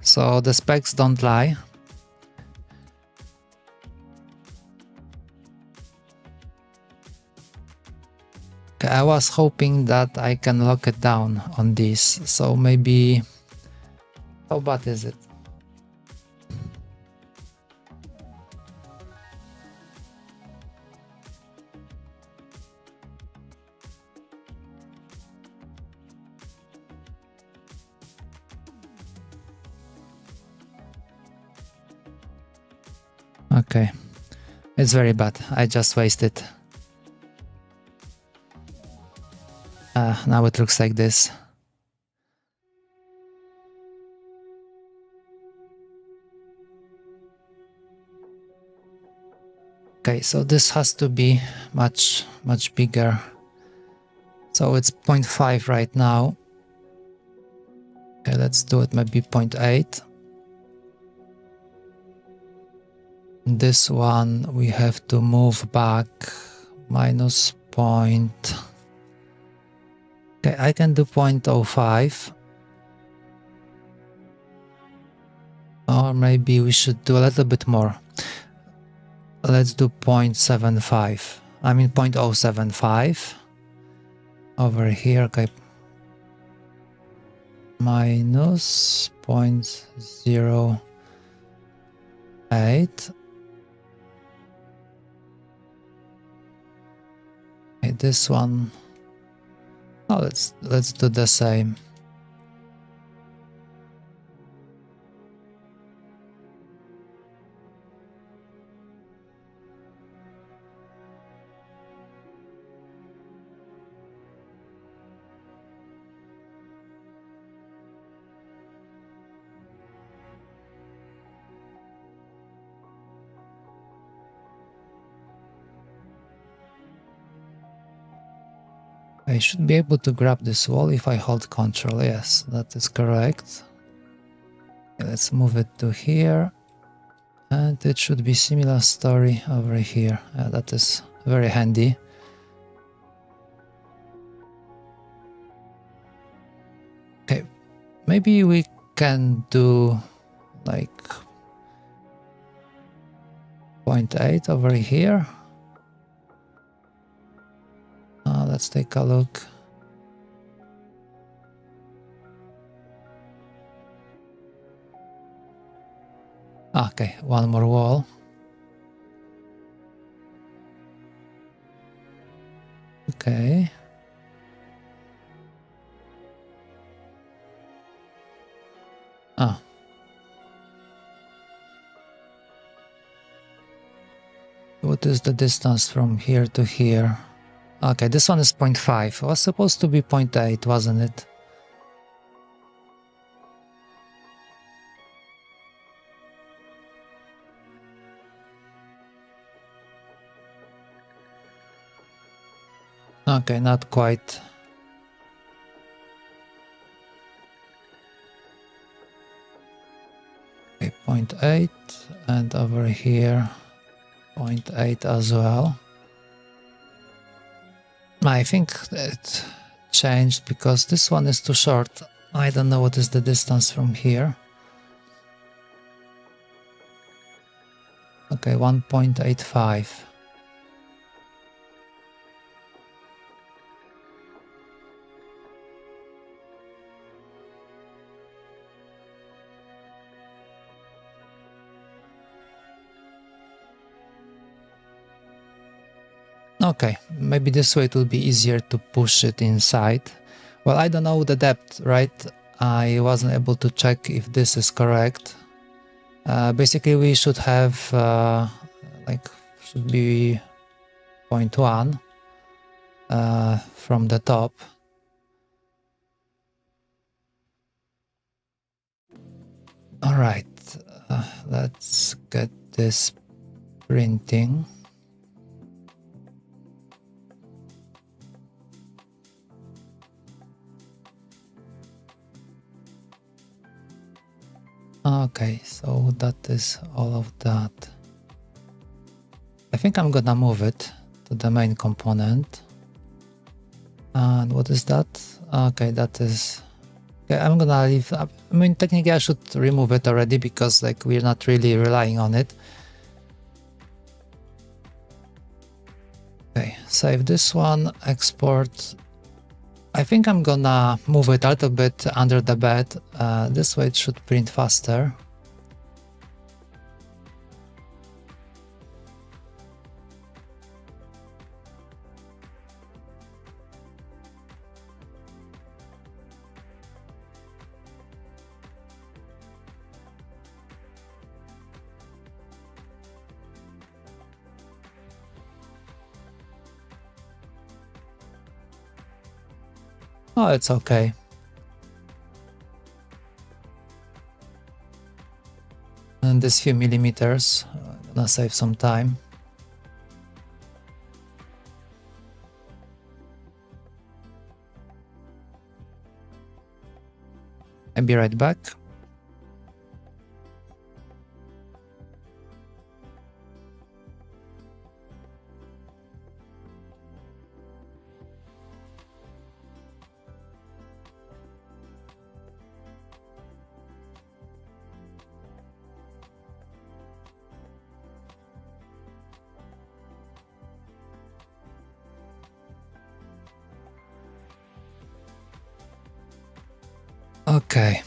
so the specs don't lie. I was hoping that I can lock it down on this, so maybe... How bad is it? Okay, it's very bad, I just wasted. Now it looks like this. Okay, so this has to be much bigger. So it's 0.5 right now. Okay, let's do it maybe 0.8. This one we have to move back minus point. Okay, I can do 0.05. Or maybe we should do a little bit more. Let's do 0.75. I mean 0.075. Over here, okay. Minus 0.08. Okay, this one. Oh, let's do the same. I should be able to grab this wall if I hold Control. Yes, that is correct. Okay, let's move it to here. And it should be similar story over here. That is very handy. Okay, maybe we can do like 0.8 over here. Let's take a look. Okay, one more wall. Okay. Ah. What is the distance from here to here? Okay, this one is 0.5. It was supposed to be 0.8, wasn't it? Okay, not quite. Okay, 0.8, and over here 0.8 as well. I think it changed because this one is too short. I don't know what is the distance from here. Okay, 1.85. Okay, maybe this way it will be easier to push it inside. Well, I don't know the depth, right? I wasn't able to check if this is correct. Basically, we should have should be 0.1 from the top. All right, let's get this printing. Okay, so that is all of that. I think I'm gonna move it to the main component. And what is that? Okay, that is... Okay, I'm gonna leave... I mean, technically I should remove it already because like we're not really relying on it. Okay, save this one, export. I think I'm gonna move it a little bit under the bed. This way it should print faster. Oh, it's okay. And this few millimeters, I'm gonna save some time. I'll be right back. Okay.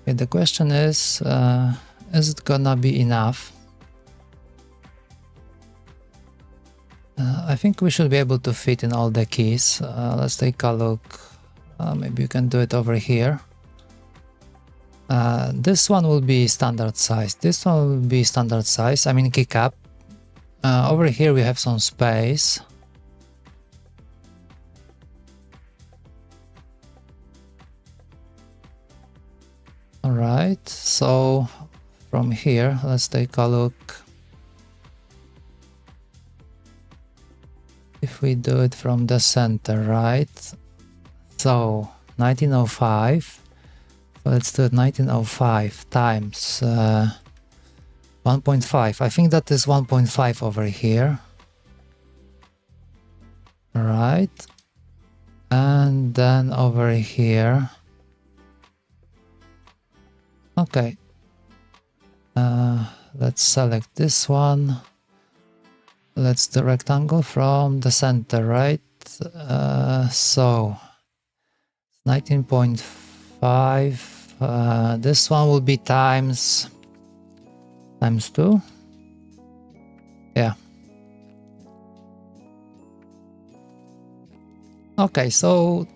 Okay, the question is it gonna be enough? I think we should be able to fit in all the keys. Let's take a look. Maybe you can do it over here. This one will be standard size. This one will be standard size. I mean keycap. Over here we have some space. Alright, so from here, let's take a look. If we do it from the center, right? So 1905. Let's do it 1905 times 1.5. I think that is 1.5 over here. Right. And then over here. Okay. Let's select this one. Let's do rectangle from the center, right? So 19.5. This one will be times 2. Yeah. Okay, so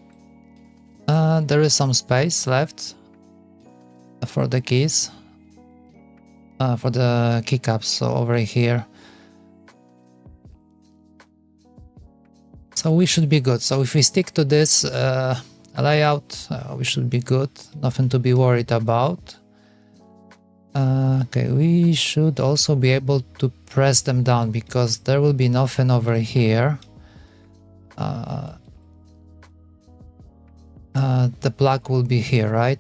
there is some space left for the keys, for the keycaps. So over here. So we should be good. So if we stick to this layout, we should be good. Nothing to be worried about. Okay, we should also be able to press them down because there will be nothing over here. The plug will be here, right?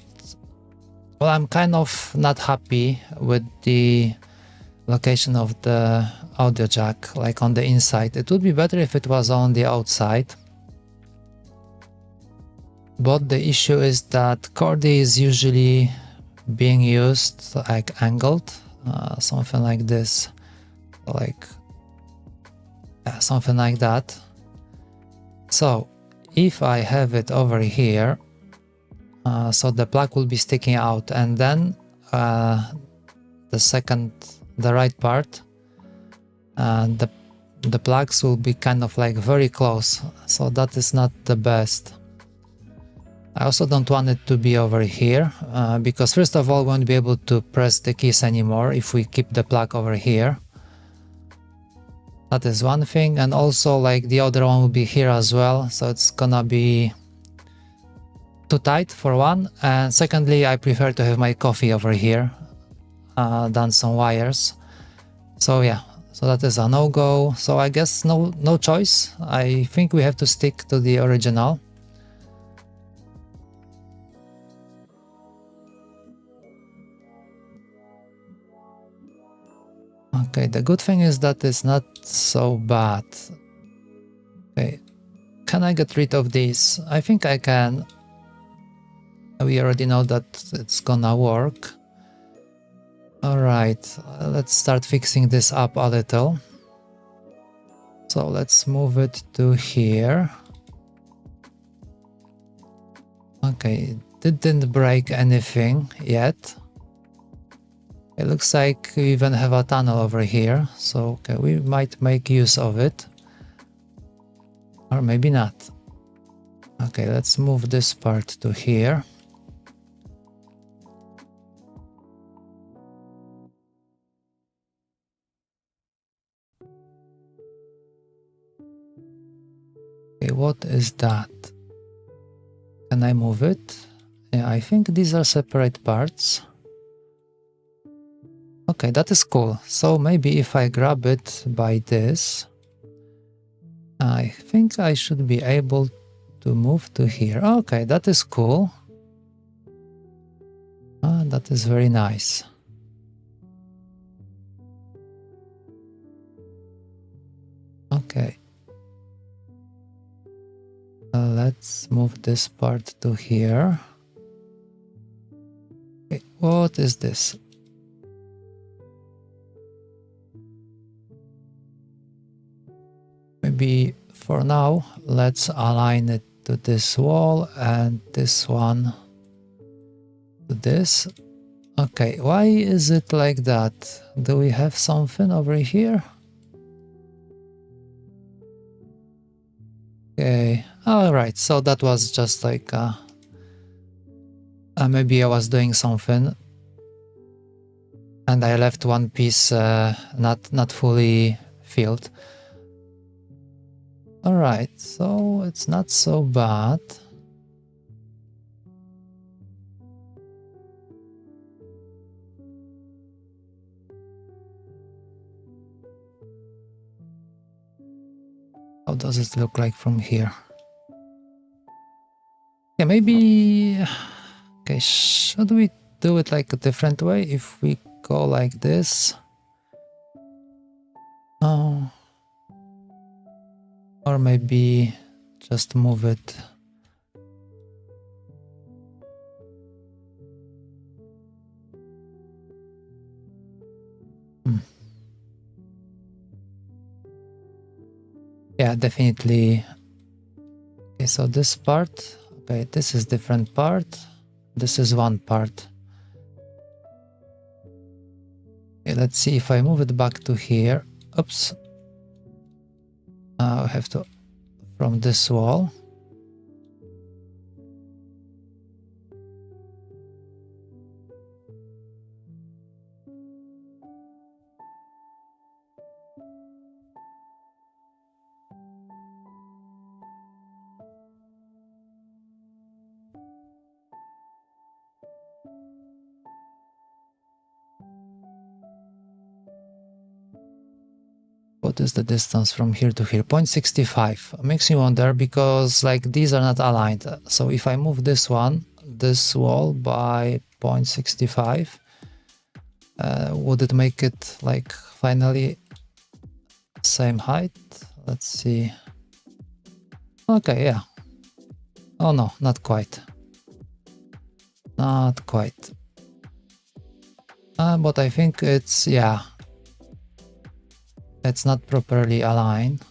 Well, I'm kind of not happy with the location of the audio jack, like on the inside. It would be better if it was on the outside. But the issue is that Chordie is usually being used like angled, something like this, like something like that. So if I have it over here, so the plug will be sticking out, and then the right part, the plugs will be kind of like very close, so that is not the best. I also don't want it to be over here, because first of all we won't be able to press the keys anymore if we keep the plug over here. That is one thing, and also like the other one will be here as well, so it's gonna be too tight for one, and secondly I prefer to have my coffee over here than some wires. So yeah, so that is a no-go. So I guess no choice. I think we have to stick to the original. Okay, the good thing is that it's not so bad. Okay, can I get rid of these? I think I can. We already know that it's gonna work. Alright, let's start fixing this up a little. So let's move it to here. Okay, it didn't break anything yet. It looks like we even have a tunnel over here, so okay, we might make use of it. Or maybe not. Okay, let's move this part to here. Okay, what is that? Can I move it? Yeah, I think these are separate parts. Okay, that is cool. So maybe if I grab it by this, I think I should be able to move to here. Okay, that is cool. That is very nice. Okay. Let's move this part to here. Okay, what is this? Maybe for now, let's align it to this wall and this one to this. Okay, why is it like that? Do we have something over here? Okay, alright, so that was just like maybe I was doing something and I left one piece not fully filled. Alright, so it's not so bad. How does it look like from here? Yeah, maybe... Okay, should we do it like a different way? If we go like this? Oh. Or maybe just move it. Yeah, definitely. Okay, so this part, okay, this is different part. This is one part. Okay, let's see if I move it back to here. Oops. I have to, from this wall. What is the distance from here to here? 0.65. Makes me wonder because like these are not aligned. So if I move this one, this wall by 0.65, would it make it like finally same height? Let's see. Okay, yeah. Oh no, not quite. Not quite. But I think it's, yeah. It's not properly aligned.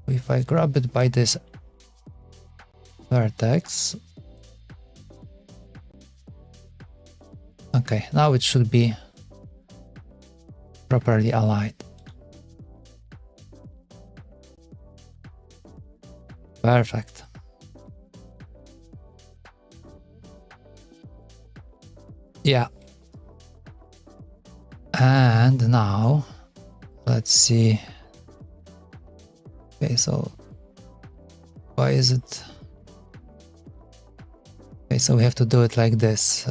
If I grab it by this vertex. Okay, now it should be properly aligned. Perfect. Yeah. And now, let's see. Okay, so why is it? Okay, so we have to do it like this.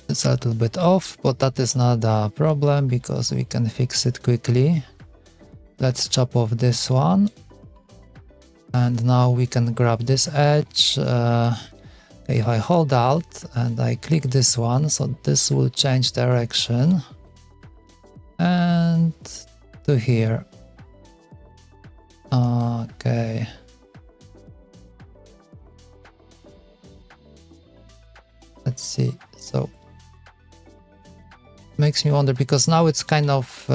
It's a little bit off, but that is not a problem because we can fix it quickly. Let's chop off this one. And now we can grab this edge. If I hold Alt and I click this one, so this will change direction. And to here. Okay. Let's see. So makes me wonder because now it's kind of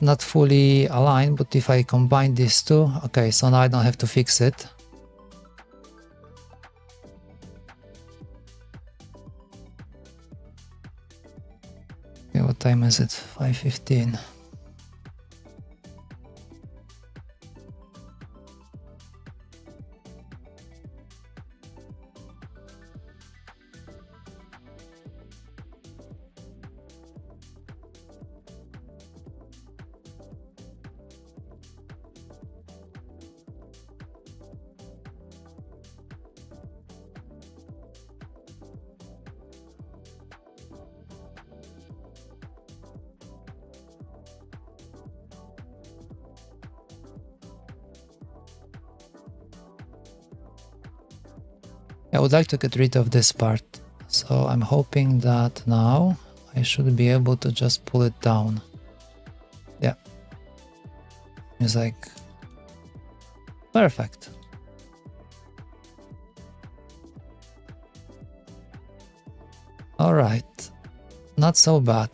not fully aligned, but if I combine these two, okay, so now I don't have to fix it. Okay, what time is it? 5:15. I would like to get rid of this part, so I'm hoping that now I should be able to just pull it down. Yeah, it's like perfect. Alright, not so bad.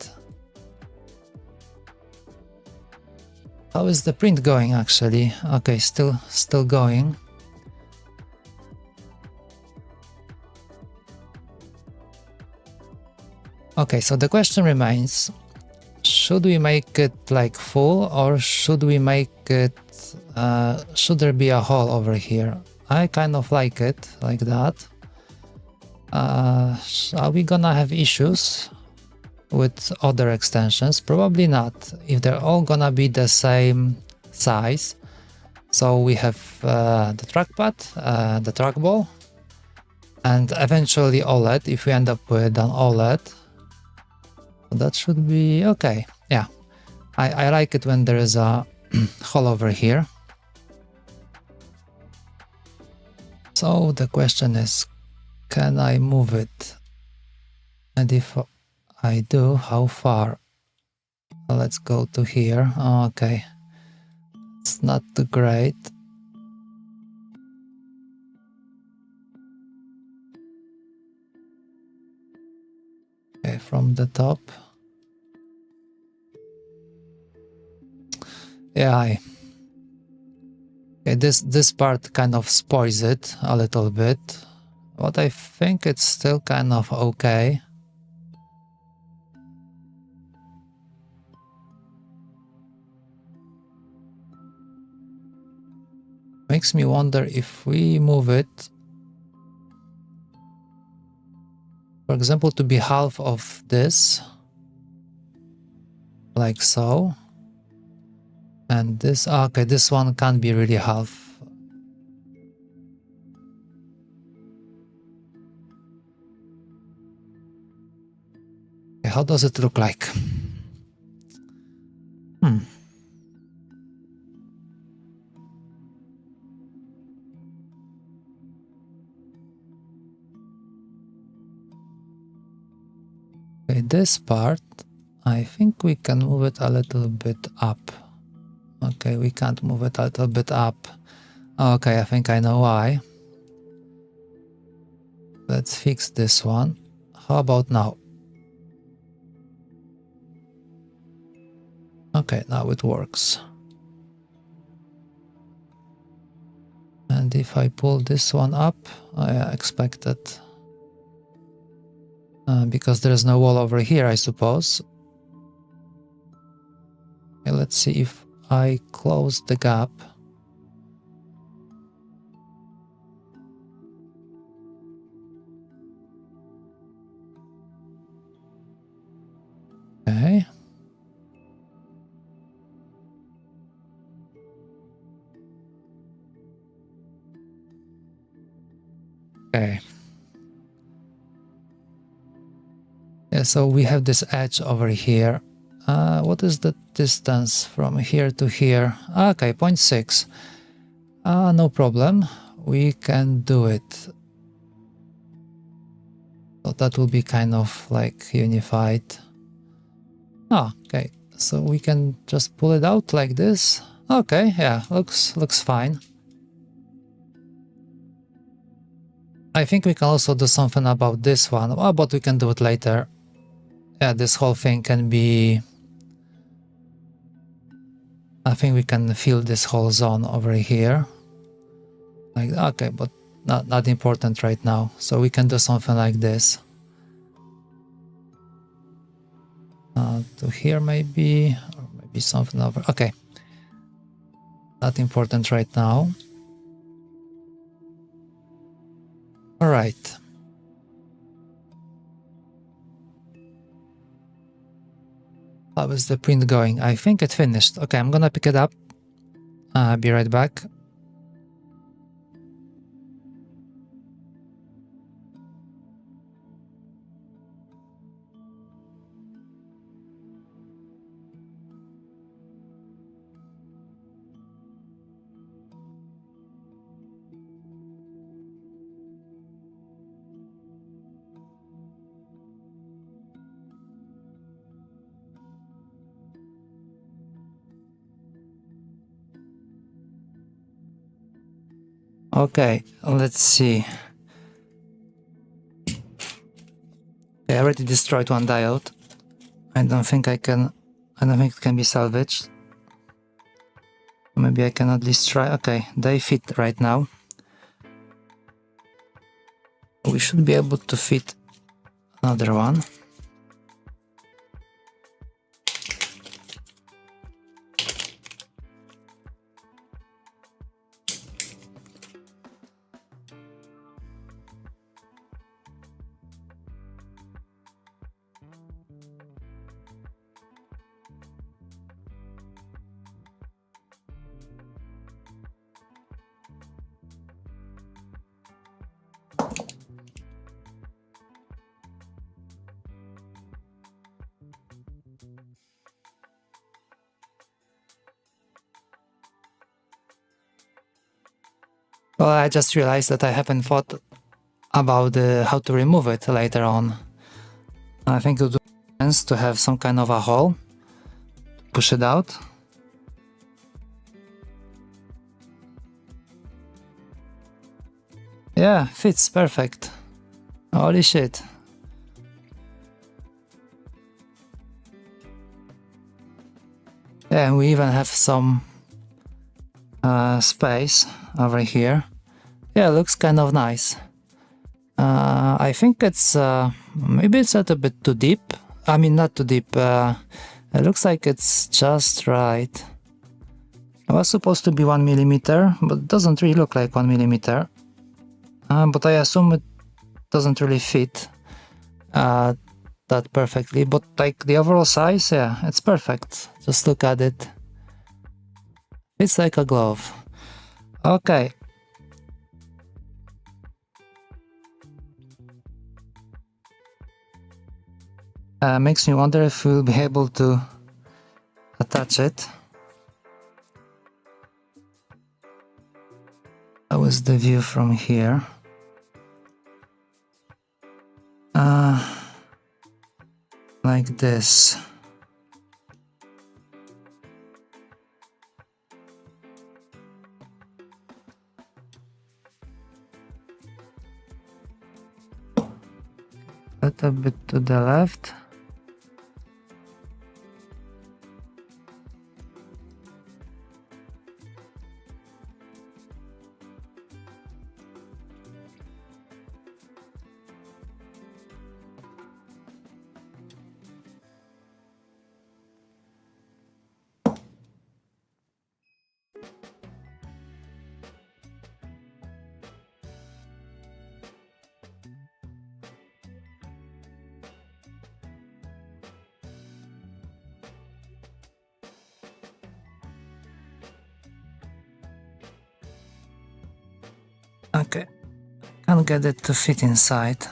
How is the print going actually? Okay, still going. Okay, so the question remains, should we make it like full, or should we make it, should there be a hole over here? I kind of like it like that. Are we gonna have issues with other extensions? Probably not, if they're all gonna be the same size. So we have the trackpad, the trackball, and eventually OLED if we end up with an OLED. That should be okay. Yeah, I like it when there is a hole over here. So the question is, can I move it? And if I do, how far? Let's go to here. Okay, it's not too great. Okay, from the top. Yeah, okay, this part kind of spoils it a little bit, but I think it's still kind of okay. Makes me wonder if we move it, for example, to be half of this, like so. And this, okay, this one can't be really half. Okay, how does it look like? Okay, this part, I think we can move it a little bit up. Okay, we can't move it a little bit up. Okay, I think I know why. Let's fix this one. How about now? Okay, now it works. And if I pull this one up, I expect it. Because there's no wall over here, I suppose. Okay, let's see if I close the gap. Okay. Okay. Yeah, so we have this edge over here. What is the distance from here to here? Okay, 0.6. No problem. We can do it. So that will be kind of like unified. Oh, okay. So we can just pull it out like this. Okay, yeah, looks fine. I think we can also do something about this one. Oh, but we can do it later. Yeah, this whole thing can be... I think we can fill this whole zone over here. Like, okay, but not important right now. So we can do something like this. To here maybe, or maybe something over... Okay. Not important right now. All right. How is the print going? I think it finished. Okay, I'm gonna pick it up. Be right back. Okay, let's see. Okay, Okay, I already destroyed one diode. I don't think it can be salvaged. Maybe I can at least try. Okay, they fit right now. We should be able to fit another one. Well, I just realized that I haven't thought about how to remove it later on. I think it would make sense to have some kind of a hole, push it out. Yeah, fits perfect. Holy shit. Yeah, and we even have some space over here. Yeah, looks kind of nice. I think it's maybe it's a little bit too deep. I mean, not too deep. It looks like it's just right. It was supposed to be 1 millimeter, but it doesn't really look like 1 millimeter. But I assume it doesn't really fit that perfectly. But like the overall size, yeah, it's perfect. Just look at it. It's like a glove. Okay. Makes me wonder if we'll be able to attach it. That was the view from here. Like this. A little bit to the left. Okay, can't get it to fit inside.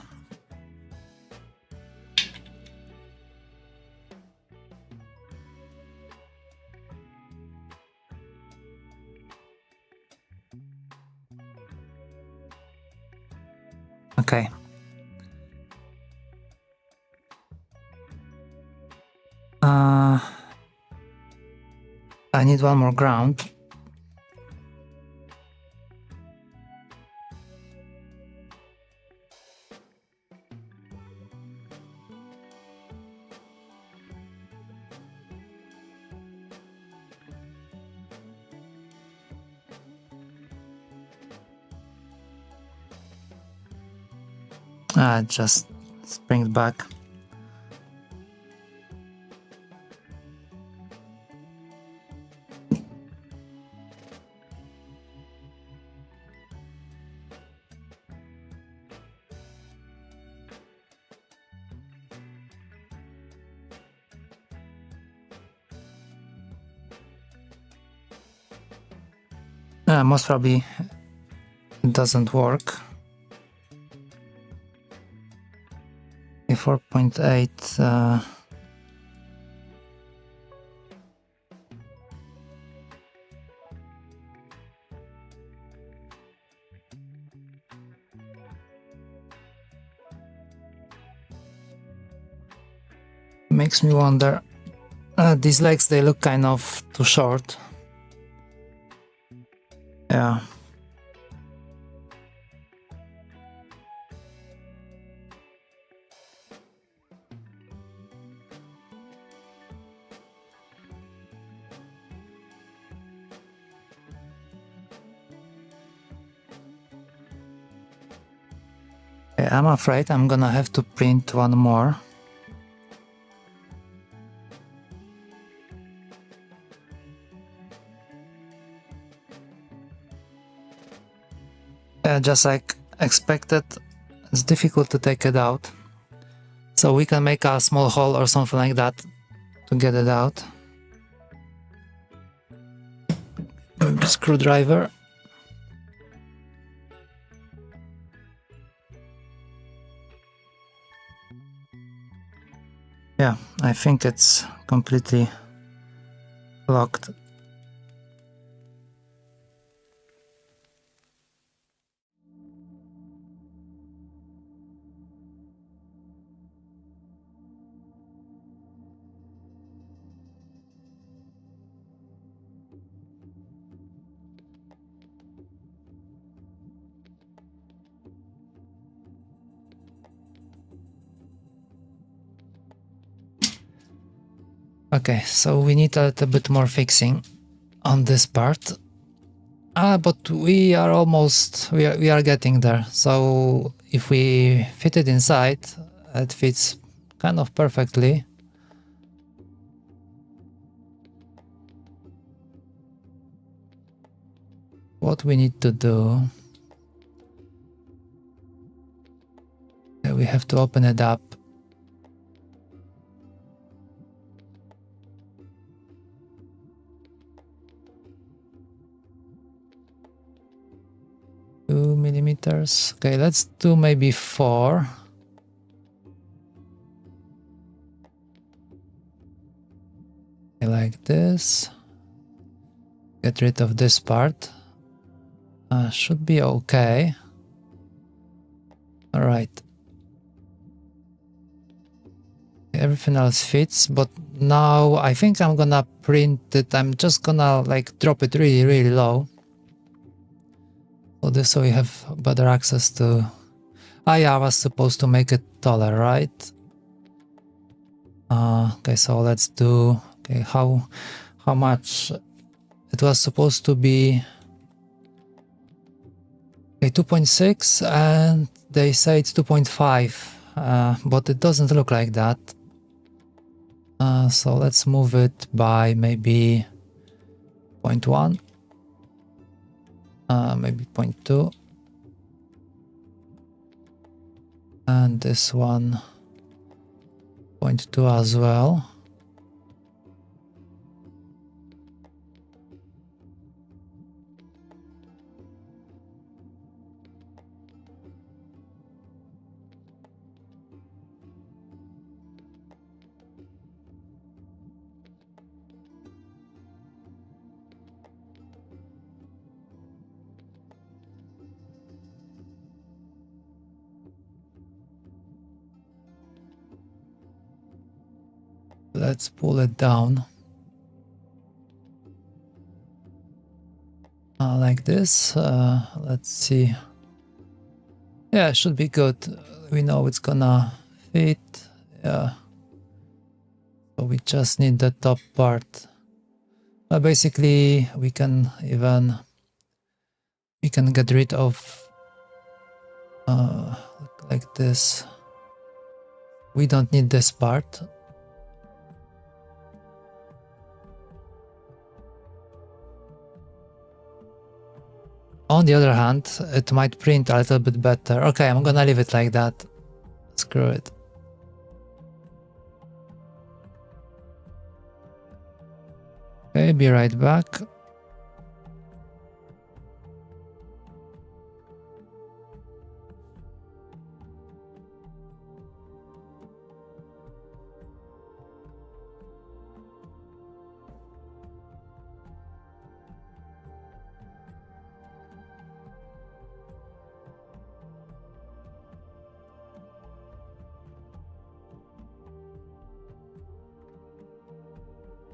Okay. I need one more ground. Just spring it back. Most probably it doesn't work. 4.8 makes me wonder. These legs, they look kind of too short. Yeah. Okay, I'm afraid I'm gonna have to print one more. Just like expected, it's difficult to take it out. So we can make a small hole or something like that to get it out. Screwdriver. Yeah, I think it's completely locked. Okay, so we need a little bit more fixing on this part. But we are almost, we are getting there. So if we fit it inside, it fits kind of perfectly. What we need to do, we have to open it up. Millimeters. Okay, let's do maybe 4. Like this. Get rid of this part. Should be okay. All right. Everything else fits, but now I think I'm gonna print it. I'm just gonna like drop it really low. So this way we have better access to... yeah, I was supposed to make it taller, right? Okay, so let's do... Okay, how much? It was supposed to be... Okay, 2.6, and they say it's 2.5, but it doesn't look like that. So let's move it by maybe 0.1, maybe 0.2, and this one 0.2 as well. Let's pull it down like this. Let's see. Yeah, it should be good. We know it's gonna fit. Yeah. So we just need the top part. Basically, we can get rid of like this. We don't need this part. On the other hand, it might print a little bit better. Okay, I'm gonna leave it like that. Screw it. Okay, be right back.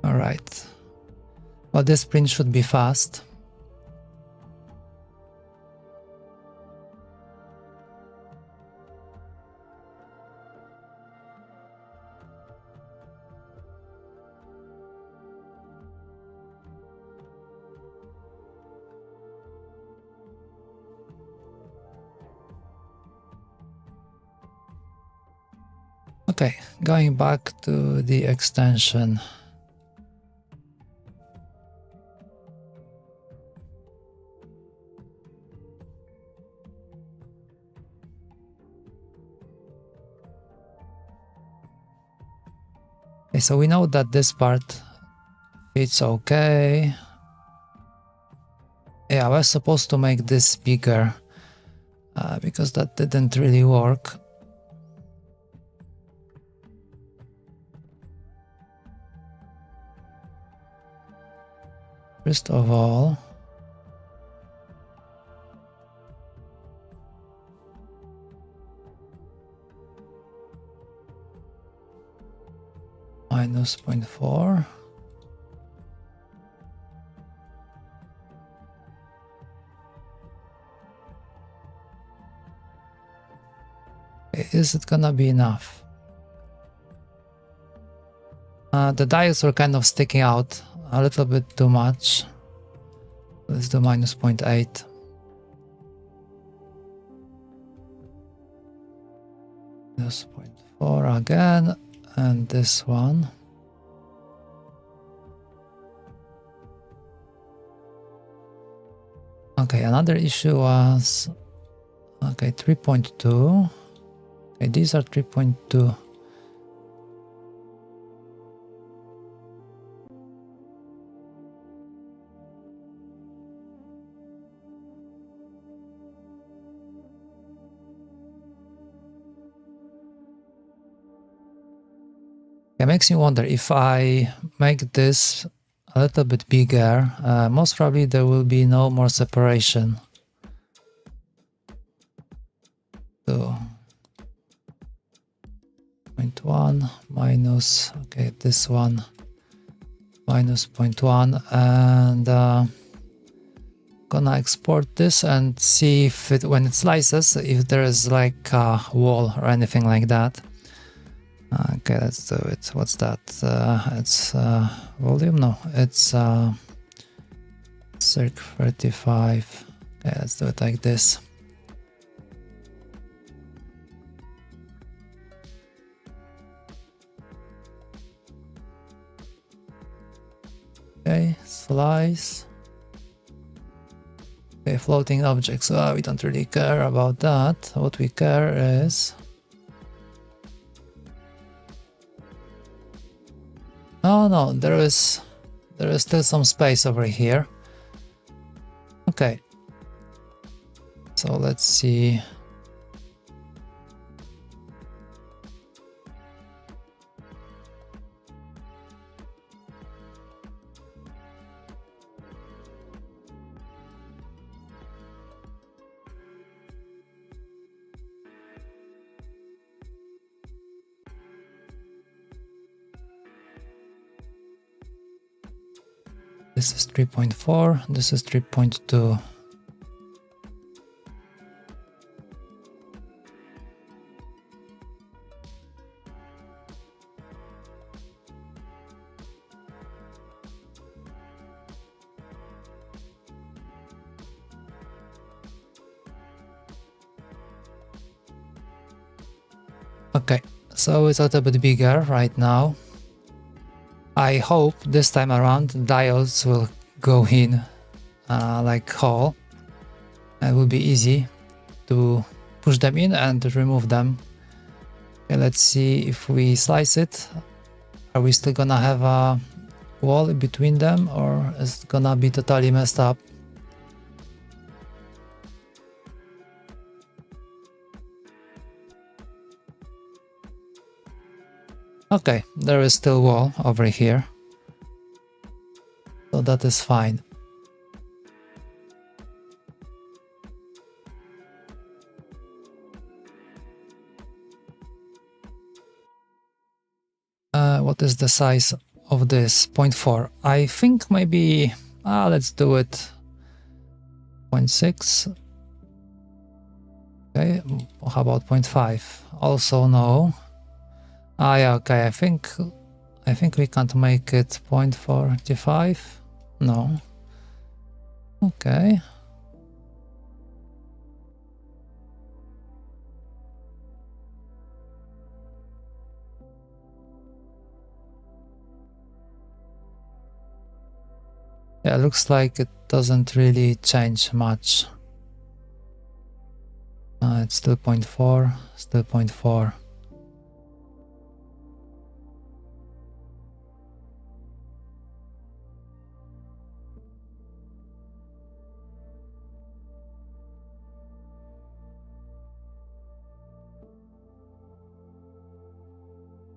All right. Well, this print should be fast. Okay, going back to the extension. Okay, so we know that this part fits okay. Yeah, I was supposed to make this bigger because that didn't really work. First of all, minus 0.4. Is it gonna be enough? The diodes are kind of sticking out a little bit too much. Let's do minus 0.8. Minus 0.4 again, and this one. Okay, another issue was, okay, 3.2. Okay, these are 3.2. It makes me wonder if I make this a little bit bigger, most probably there will be no more separation. So 0.1 minus, okay, this one minus 0.1, and gonna export this and see if it, when it slices, if there is like a wall or anything like that. Okay, let's do it. What's that? It's volume? No, it's TCRT5000. Okay, let's do it like this. Okay, slice. Okay, floating objects. We don't really care about that. What we care is... Oh no, there is still some space over here. Okay. So let's see. This is 3.4, this is 3.2. Okay, so it's a little bit bigger right now. I hope this time around diodes will go in like whole. It will be easy to push them in and remove them. Okay, let's see if we slice it. Are we still gonna have a wall in between them, or is it gonna be totally messed up? Okay, there is still wall over here, so that is fine. What is the size of this? 0.4. I think maybe let's do it 0.6. Okay, how about 0.5? Also no. Yeah, okay, I think we can't make it 0.45. No. Okay. Yeah, looks like it doesn't really change much. It's still 0.4, still 0.4.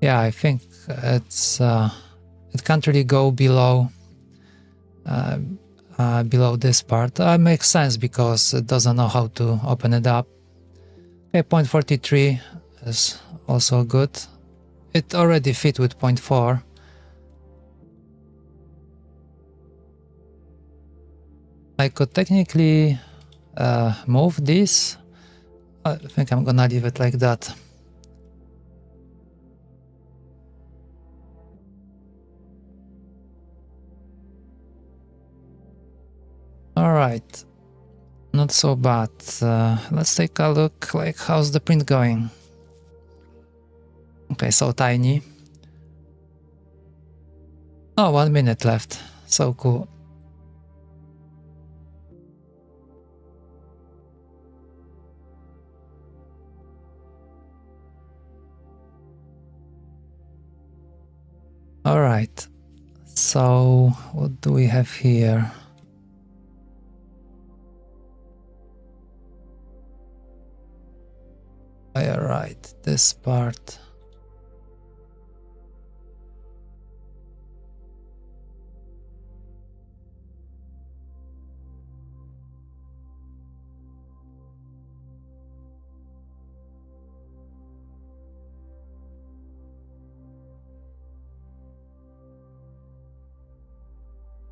Yeah, I think it's it can't really go below below this part. Makes sense because it doesn't know how to open it up. Okay, 0.43 is also good. It already fit with 0.4. I could technically move this. I think I'm gonna leave it like that. Alright, not so bad. Let's take a look, like, how's the print going? Okay, so tiny. Oh, 1 minute left. So cool. Alright, so what do we have here? Alright, this part.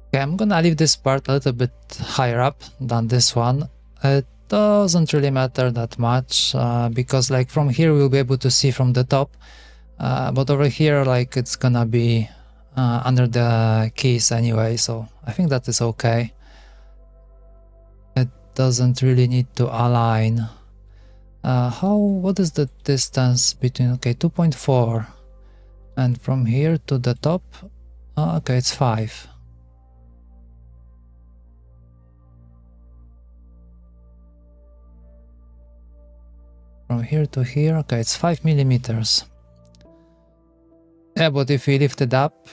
Okay, I'm gonna leave this part a little bit higher up than this one. It doesn't really matter that much because like from here we'll be able to see from the top, but over here like it's gonna be under the keys anyway, so I think that is okay. It doesn't really need to align. What is the distance between, okay, 2.4 and from here to the top, okay, it's 5. From here to here, okay, it's 5 millimeters. Yeah, but if we lift it up,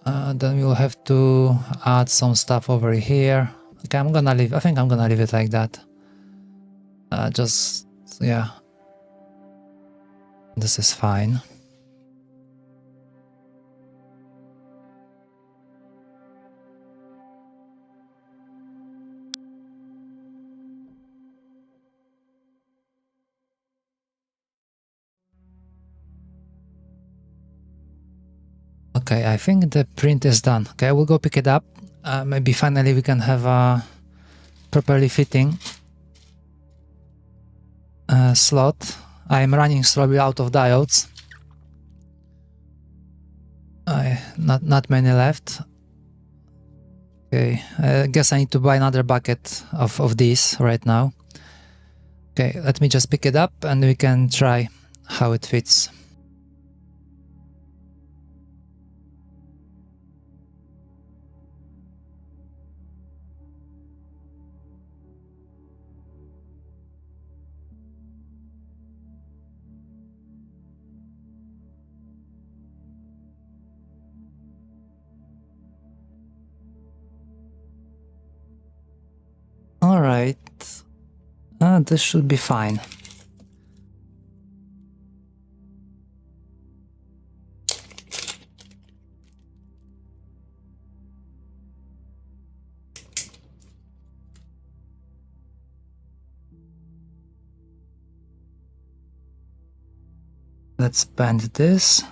then we'll have to add some stuff over here. Okay, I think I'm gonna leave it like that. Just, yeah. This is fine. Okay, I think the print is done. Okay, I will go pick it up. Maybe finally we can have a properly fitting slot. I'm running slowly out of diodes. Not many left. Okay, I guess I need to buy another bucket of these right now. Okay, let me just pick it up and we can try how it fits. Alright, this should be fine. Let's bend this.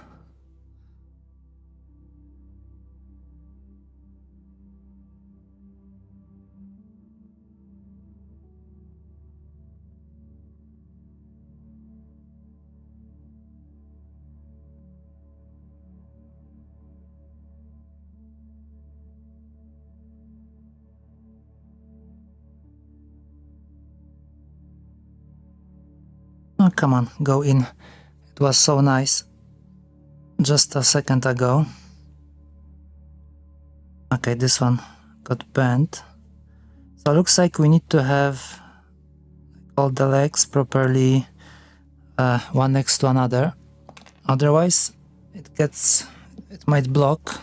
Oh, come on, go in. It was so nice just a second ago. Okay, this one got bent. So it looks like we need to have all the legs properly one next to another. Otherwise, it might block.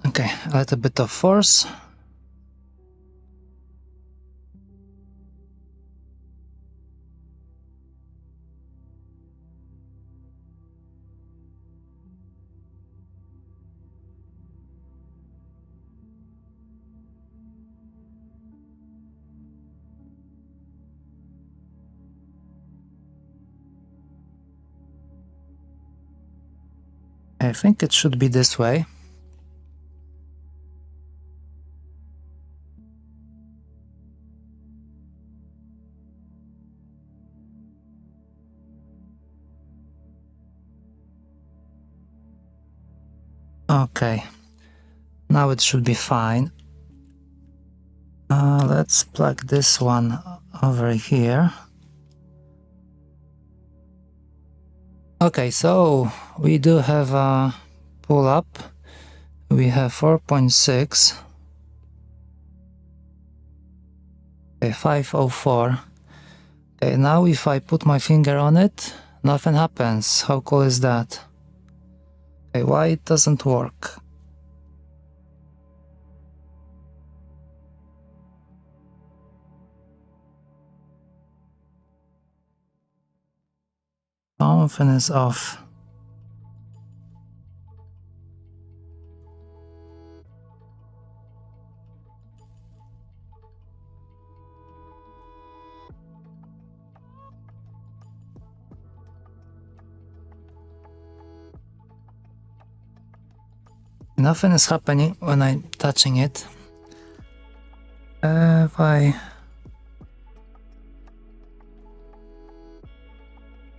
Okay, a little bit of force. I think it should be this way. Okay, now it should be fine. Let's plug this one over here. Okay, so we do have a pull up. We have 4.6. Okay, 504. Okay, now if I put my finger on it, nothing happens. How cool is that? Okay, why it doesn't work? Something is off. Nothing is happening when I'm touching it. If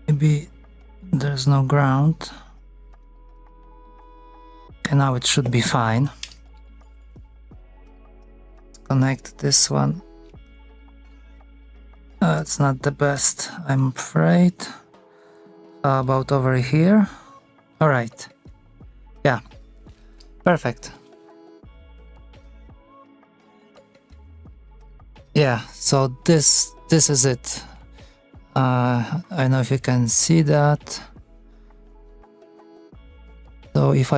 maybe there's no ground. Okay, now it should be fine. Connect this one. It's not the best, I'm afraid. How about over here? Alright. Yeah. Perfect. Yeah, so this is it. I don't know if you can see that. So if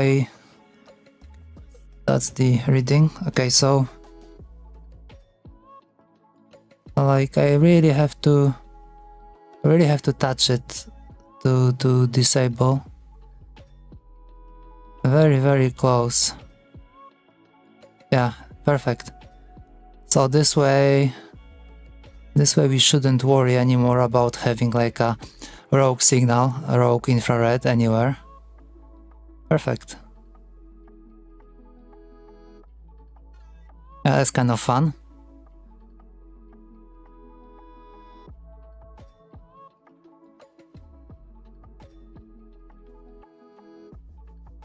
that's the reading. Okay, so like I really have to touch it to disable. Very, very close. Yeah, perfect. So this way we shouldn't worry anymore about having like a rogue signal, a rogue infrared anywhere. Perfect. Yeah, that's kind of fun.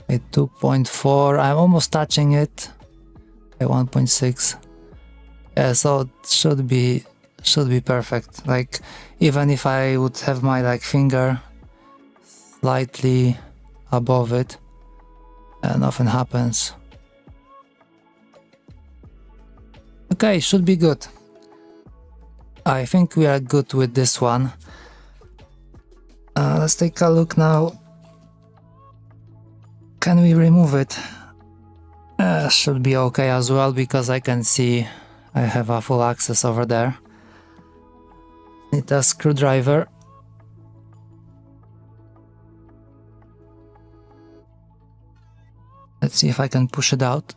At 2.4, I'm almost touching it. At 1.6. Yeah, so it should be perfect. Like even if I would have my like finger slightly above it, nothing happens. Okay, should be good. I think we are good with this one. Let's take a look now. Can we remove it? Should be okay as well, because I can see I have a full access over there. Need a screwdriver. Let's see if I can push it out.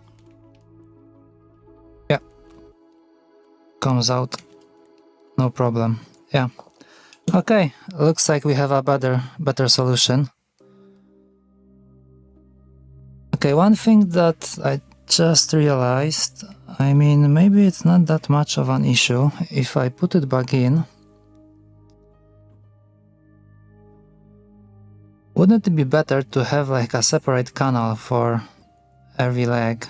Yeah. Comes out. No problem. Yeah. Okay, looks like we have a better solution. Okay, one thing that I just realized, I mean, maybe it's not that much of an issue if I put it back in. Wouldn't it be better to have like a separate canal for every leg,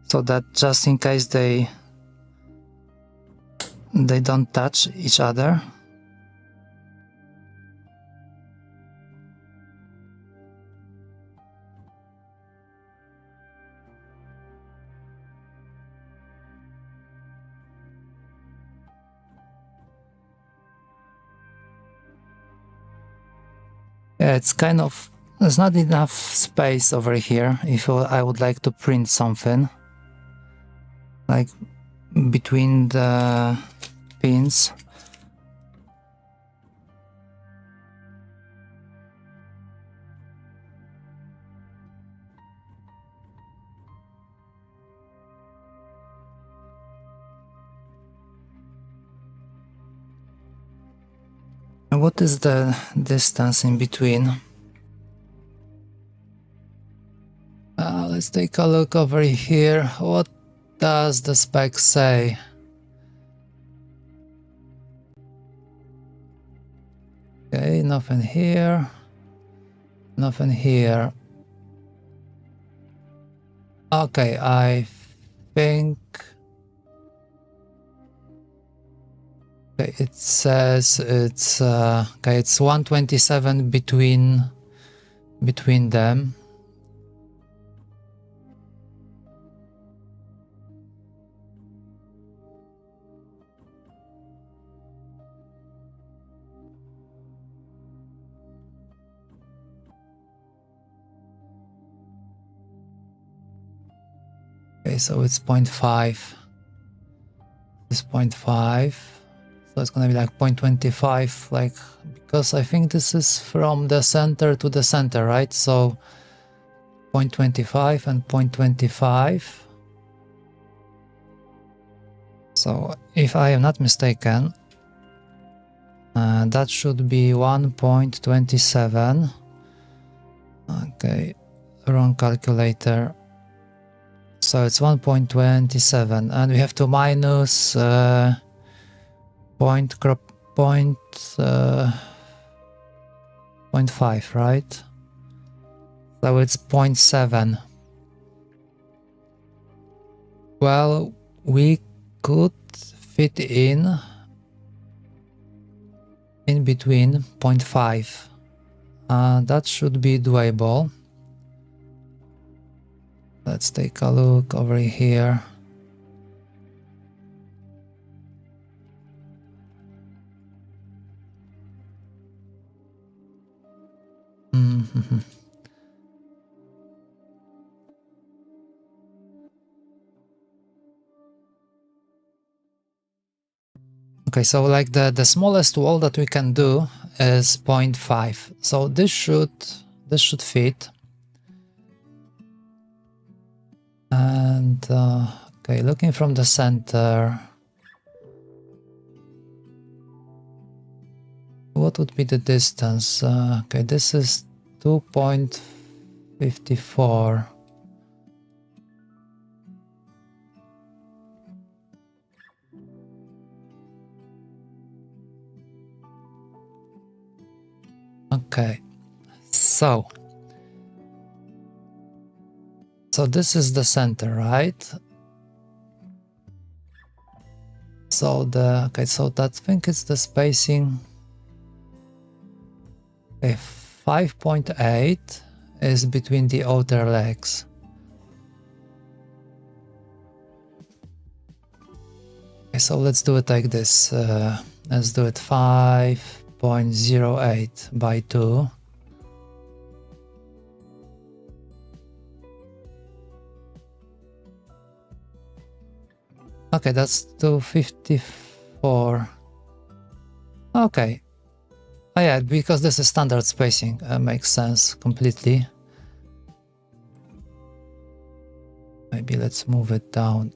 so that just in case they don't touch each other? Yeah, it's kind of, there's not enough space over here if I would like to print something like between the pins. What is the distance in between? Let's take a look over here. What does the spec say? Okay, nothing here. Nothing here. Okay, I think... Okay, it says it's okay, it's 127 between them. Okay, so it's 0.5. It's 0.5. So it's gonna be like 0.25, like, because I think this is from the center to the center, right? So 0.25 and 0.25. So if I am not mistaken, that should be 1.27. Okay, wrong calculator. So it's 1.27, and we have to minus 0.5, right? So it's 0.7. Well, we could fit in between 0.5. That should be doable. Let's take a look over here. Okay, so like the smallest wall that we can do is 0.5. So this should fit. And okay, looking from the center, what would be the distance? Okay, this is 2.54. Okay, so this is the center, right? So okay, so that I think it's the spacing. Okay, 5.8 is between the outer legs. Okay, so let's do it like this. Let's do it 5.08 by 2. Okay, that's 254. Okay. Oh yeah, because this is standard spacing, makes sense completely. Maybe let's move it down.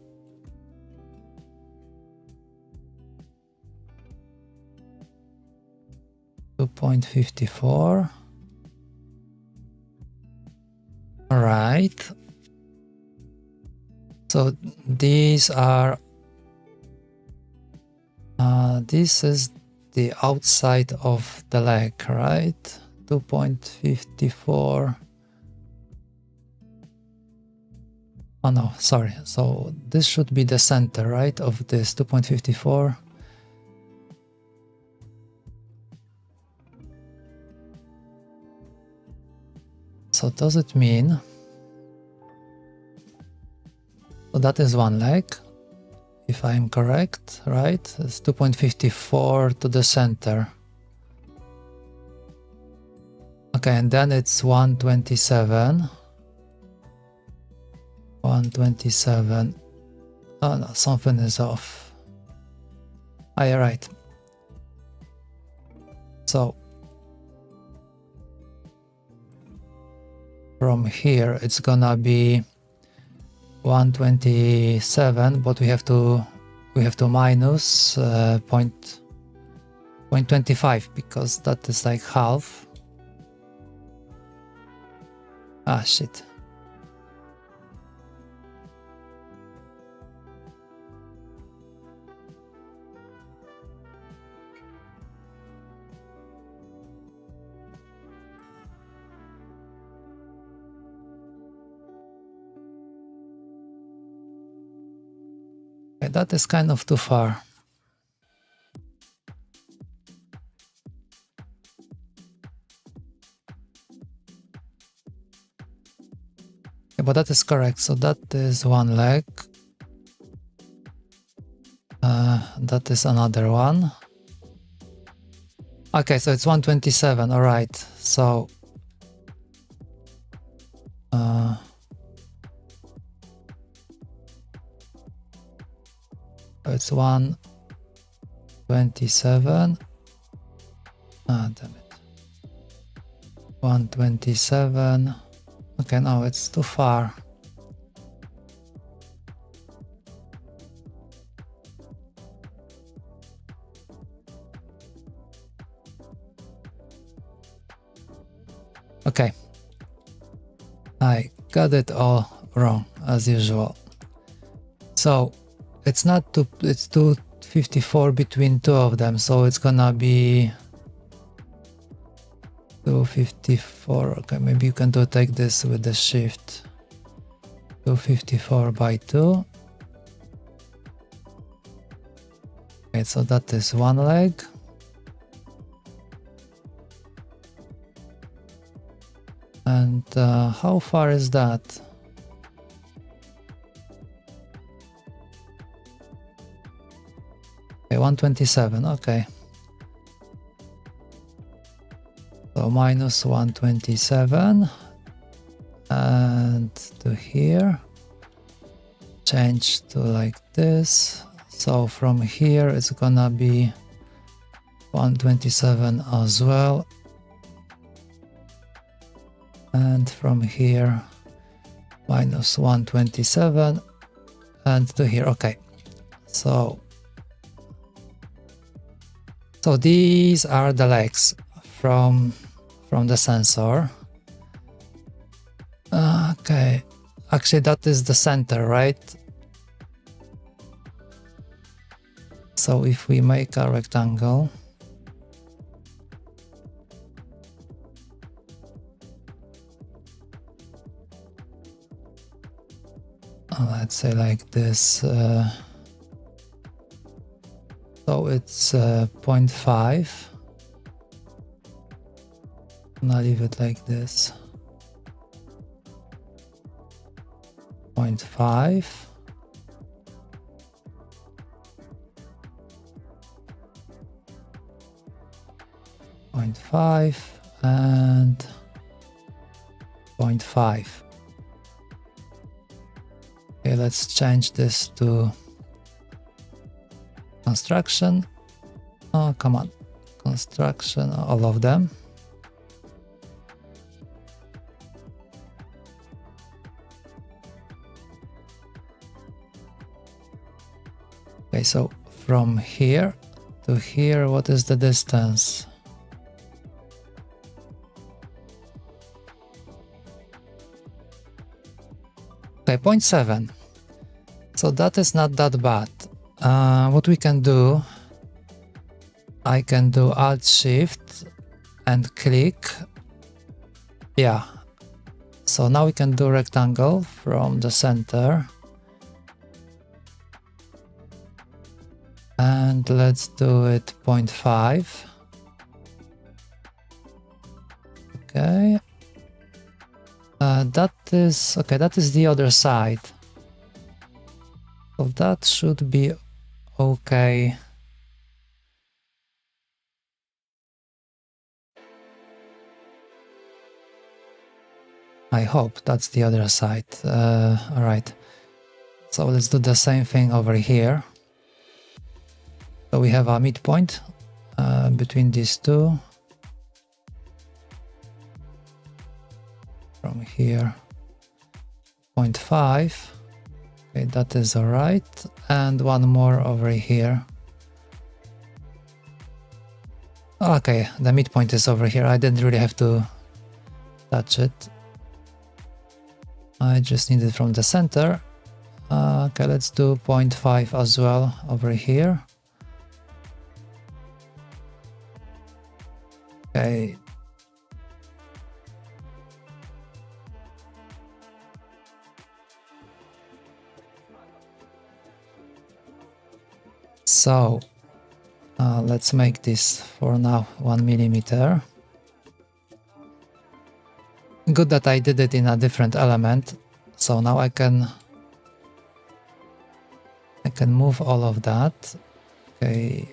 .54. All right. So these are, this is the outside of the leg, right? 2.54. Oh no, sorry. So this should be the center, right, of this 2.54. So does it mean, so that is one leg, if I'm correct, right? It's 2.54 to the center. Okay, and then it's 127. 127. Oh no, something is off. Ah, you're right. So from here it's gonna be 127, but we have to minus 0.25 because that is like half. Ah, shit. Okay, that is kind of too far. Okay, but that is correct. So that is one leg. That is another one. Okay, so it's 127. All right. So it's 127. Ah, damn it. 127. Okay, no, it's too far. Okay. I got it all wrong as usual. So it's not it's 254 between two of them, so it's gonna be 254. Okay, maybe you can take this with the shift. 254 by 2. Okay, so that is one leg. And how far is that? Okay, 127, okay. So minus 127 and to here. Change to like this. So from here it's gonna be 127 as well. And from here minus 127 and to here. Okay, so these are the legs from the sensor. Okay, actually that is the center, right? So if we make a rectangle, let's say like this, so it's 0.5. I'll leave it like this. 0.5. 0.5 and 0.5. Okay, let's change this to construction. Oh, come on. Construction, all of them. Okay, so from here to here, what is the distance? Okay, 0.7. So that is not that bad. What we can do, I can do Alt Shift and click. Yeah. So now we can do rectangle from the center. And let's do it 0.5. Okay. That is okay. That is the other side. So that should be okay. I hope that's the other side. All right. So let's do the same thing over here. So we have a midpoint between these two. From here, 0.5. Okay, that is all right. And one more over here. Okay, the midpoint is over here. I didn't really have to touch it. I just need it from the center. Okay, let's do 0.5 as well over here. Okay. So let's make this for now 1 millimeter. Good that I did it in a different element. So now I can move all of that. Okay,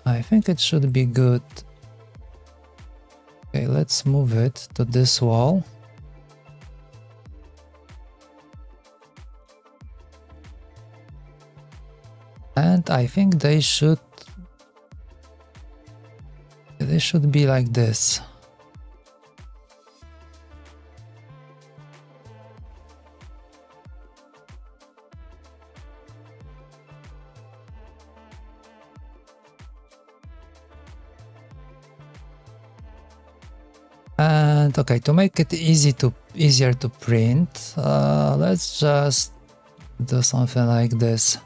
I think it should be good. Okay, let's move it to this wall. And I think they should be like this. And okay, to make it easier to print, let's just do something like this.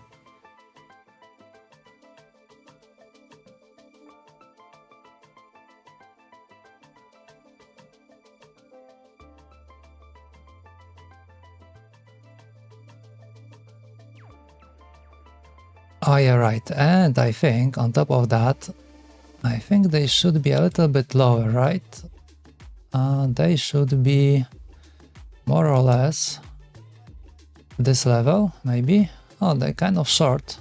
Oh yeah, right. And I think on top of that, I think they should be a little bit lower, right? They should be more or less this level, maybe. Oh, they're kind of short.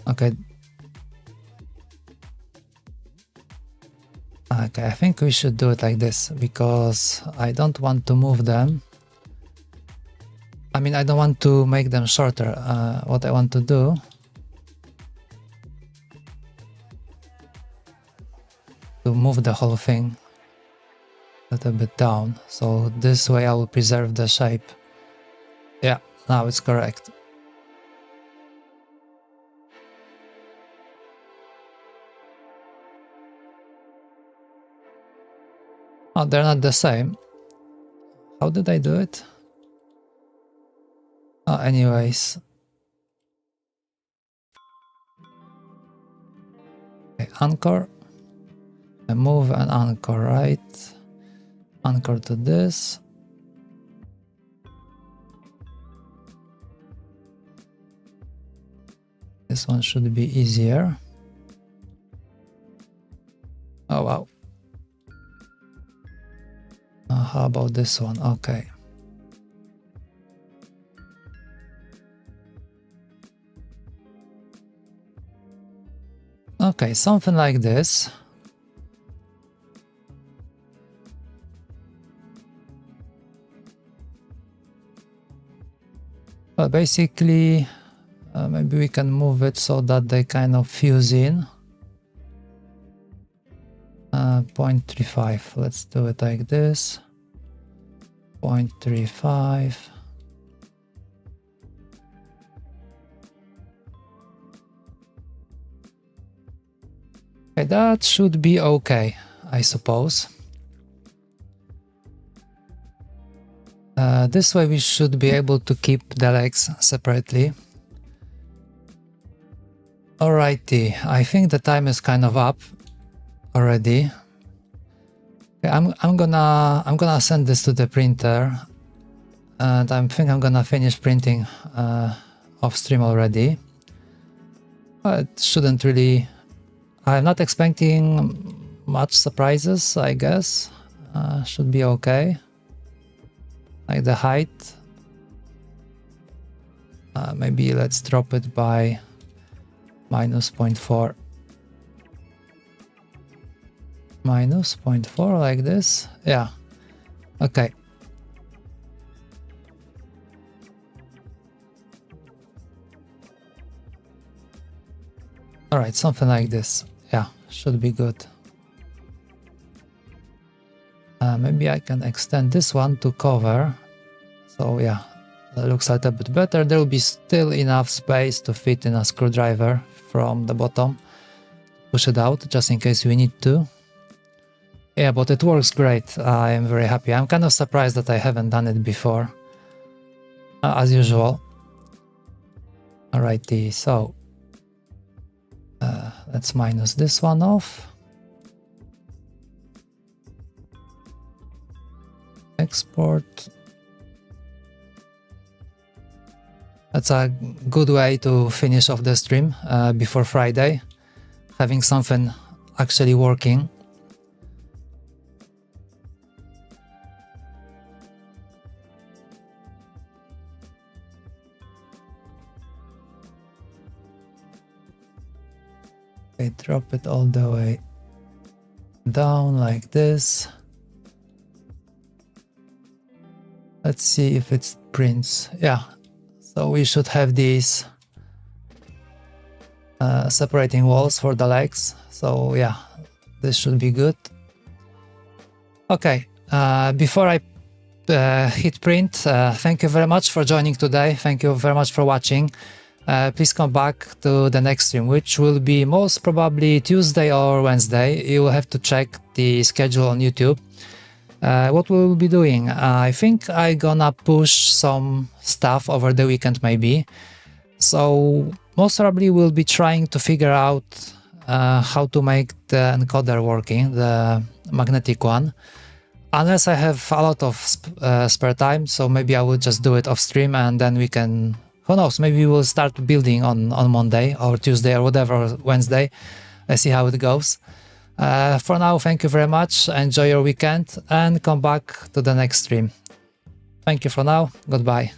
Okay. Okay, I think we should do it like this because I don't want to move them. I mean, I don't want to make them shorter. What I want to do to move the whole thing a little bit down. So this way I will preserve the shape. Yeah, now it's correct. Oh, they're not the same. How did I do it? Oh, anyways. Okay, anchor. I move and anchor, right? Anchor to this. This one should be easier. Oh, wow. How about this one? Okay. Okay, something like this. Well, basically, maybe we can move it so that they kind of fuse in. 0.35. Let's do it like this. 0.35. Okay, that should be okay, I suppose. This way we should be able to keep the legs separately. Alrighty, I think the time is kind of up already. Okay, I'm gonna send this to the printer, and I think I'm gonna finish printing off stream already. It shouldn't really. I'm not expecting much surprises, I guess. Should be okay. Like the height. Maybe let's drop it by -0.4. -0.4 like this. Yeah. Okay. Alright, something like this. Yeah, should be good. Maybe I can extend this one to cover. So yeah, that looks a little bit better. There will be still enough space to fit in a screwdriver from the bottom. Push it out just in case we need to. Yeah, but it works great. I am very happy. I'm kind of surprised that I haven't done it before. As usual. Alrighty, so let's minus this one off. Export. That's a good way to finish off the stream before Friday, having something actually working. Okay, drop it all the way down like this. Let's see if it prints. Yeah, so we should have these separating walls for the legs. So yeah, this should be good. Okay, before I hit print, thank you very much for joining today. Thank you very much for watching. Please come back to the next stream, which will be most probably Tuesday or Wednesday. You will have to check the schedule on YouTube. What we will be doing, I think I'm gonna push some stuff over the weekend maybe. So most probably we'll be trying to figure out how to make the encoder working, the magnetic one. Unless I have a lot of spare time, so maybe I will just do it off stream and then we can, who knows, maybe we'll start building on Monday or Tuesday or whatever, Wednesday. Let's see how it goes. For now, thank you very much, enjoy your weekend and come back to the next stream. Thank you for now, goodbye.